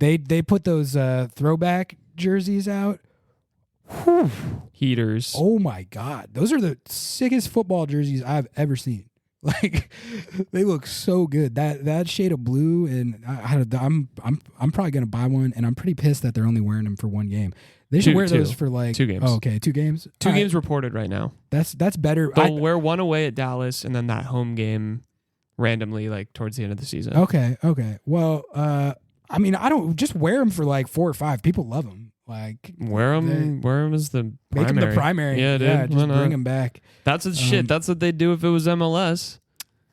They put those throwback jerseys out. Whew. Heaters. Oh my God. Those are the sickest football jerseys I've ever seen. Like they look so good. That shade of blue, and I'm probably gonna buy one, and I'm pretty pissed that they're only wearing them for one game. They should wear those for like 2 games. Oh, okay, 2 games. Two games reported right now. That's better. They'll wear one away at Dallas, and then that home game randomly, like towards the end of the season. Okay. Well, I don't just wear them for like 4 or 5. People love them. Like wear them as the primary. Make them the primary. Yeah, dude. Yeah, just bring them back. That's shit. That's what they'd do if it was MLS.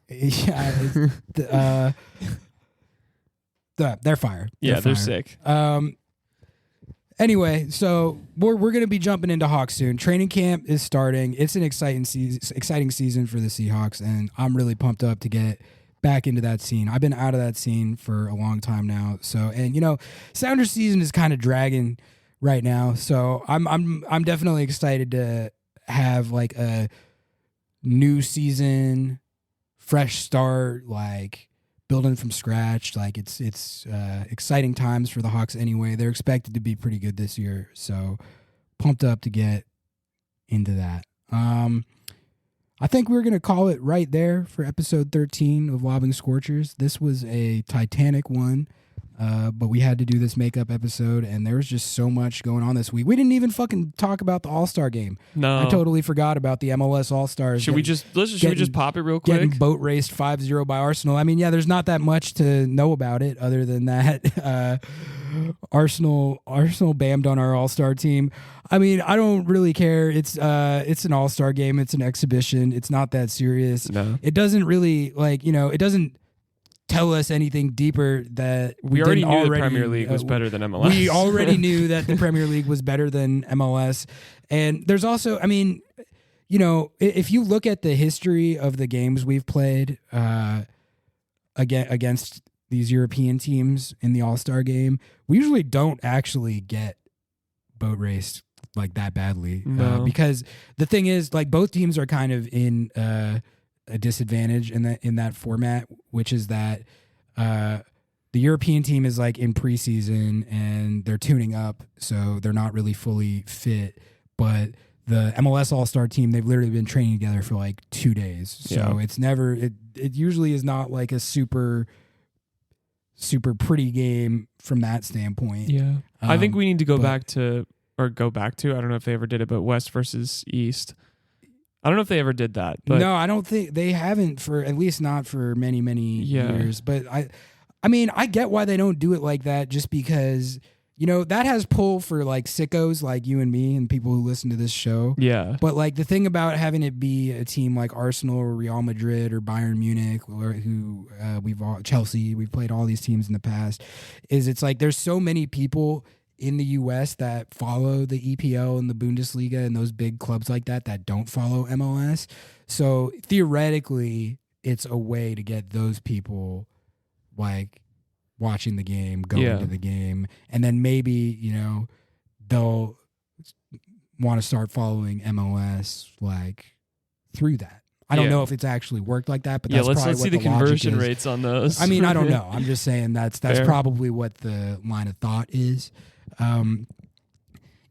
Yeah, they're fire. They're sick. Anyway, so we're gonna be jumping into Hawks soon. Training camp is starting. It's an exciting season for the Seahawks, and I'm really pumped up to get back into that scene. I've been out of that scene for a long time now. So, and Sounders season is kind of dragging right now. So I'm definitely excited to have like a new season, fresh start, like building from scratch. Like it's exciting times for the Hawks anyway. They're expected to be pretty good this year. So pumped up to get into that. I think we're going to call it right there for episode 13 of Lobbing Scorchers. This was a Titanic one, but we had to do this makeup episode, and there was just so much going on this week. We didn't even fucking talk about the All-Star game. No. I totally forgot about the MLS All Stars. Should we just pop it real quick? Getting boat raced 5-0 by Arsenal. There's not that much to know about it other than that Arsenal bammed on our All-Star team. I don't really care. It's an All-Star game. It's an exhibition. It's not that serious. No. It doesn't really it doesn't tell us anything deeper that we already knew the Premier League was better than MLS. We already knew that the Premier League was better than MLS. And there's also, if you look at the history of the games we've played against these European teams in the All-Star game, we usually don't actually get boat raced like that badly. No. Because the thing is, like, both teams are kind of in a disadvantage in that format, which is that the European team is like in preseason and they're tuning up, so they're not really fully fit. But the MLS All-Star team, they've literally been training together for like 2 days. So it's never, it usually is not like a super pretty game from that standpoint. Yeah. I think we need to go back to, I don't know if they ever did it, but West versus East. I don't know if they ever did that. But no, I don't think they haven't, for at least not for many years. But I get why they don't do it like that, just because that has pull for like sickos like you and me and people who listen to this show. Yeah. But like the thing about having it be a team like Arsenal or Real Madrid or Bayern Munich or who Chelsea, we've played all these teams in the past, is it's like there's so many people in the US that follow the EPL and the Bundesliga and those big clubs like that don't follow MLS. So theoretically, it's a way to get those people like watching the game, going to the game, and then maybe, they'll want to start following MLS like through that. I don't know if it's actually worked like that, but that's let's probably see the conversion rates on those. I mean, I don't know. I'm just saying that's probably what the line of thought is.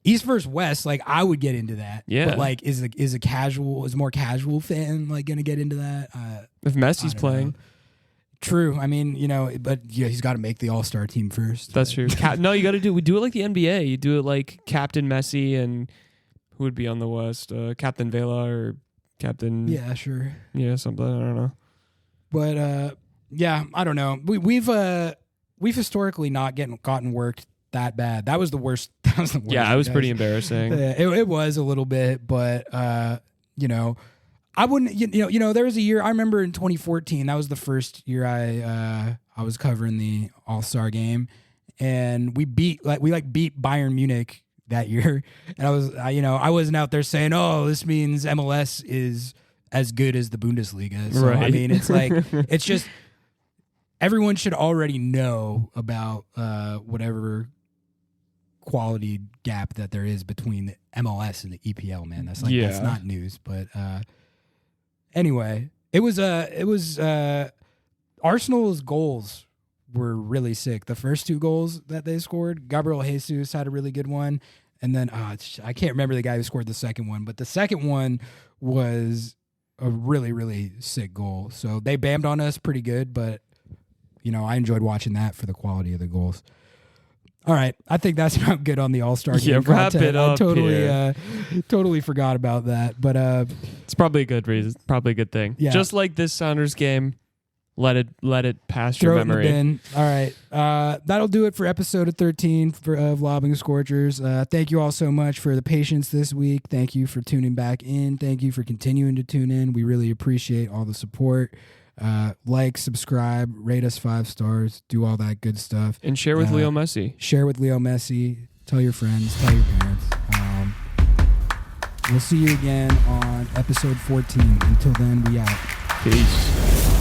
East versus West, like I would get into that. Yeah. But like is a more casual fan like gonna get into that? If Messi's playing. Know. True. I mean, but he's got to make the All-Star team first. That's true. No, you got to do it like the NBA. You do it like Captain Messi and who would be on the West? Captain Vela or Captain. Yeah, sure. Yeah, something. I don't know. But I don't know. We've historically not gotten worked that bad. That was the worst. Yeah, it was pretty embarrassing. It was a little bit, but I wouldn't. There was a year I remember in 2014. That was the first year I was covering the All-Star game, and we beat Bayern Munich that year. And I wasn't out there saying, "Oh, this means MLS is as good as the Bundesliga." So right. I mean, it's like it's just everyone should already know about whatever quality gap that there is between the MLS and the EPL. Man, that's not news, but. Anyway, it was Arsenal's goals were really sick. The first two goals that they scored, Gabriel Jesus had a really good one, and then I can't remember the guy who scored the second one, but the second one was a really, really sick goal. So they bammed on us pretty good, but I enjoyed watching that for the quality of the goals. All right, I think that's about good on the All-Star game. Wrap content. it up. Totally forgot about that, but it's probably a good reason. Probably a good thing. Yeah. Just like this Sounders game, let it pass your throw it in the memory. bin. All right, that'll do it for episode 13 of Lobbing Scorchers. Thank you all so much for the patience this week. Thank you for tuning back in. Thank you for continuing to tune in. We really appreciate all the support. Like, subscribe, rate us 5 stars, do all that good stuff, And share with Leo Messi. Share with Leo Messi. Tell your friends. Tell your parents. We'll see you again on episode 14. Until then, we out. Peace.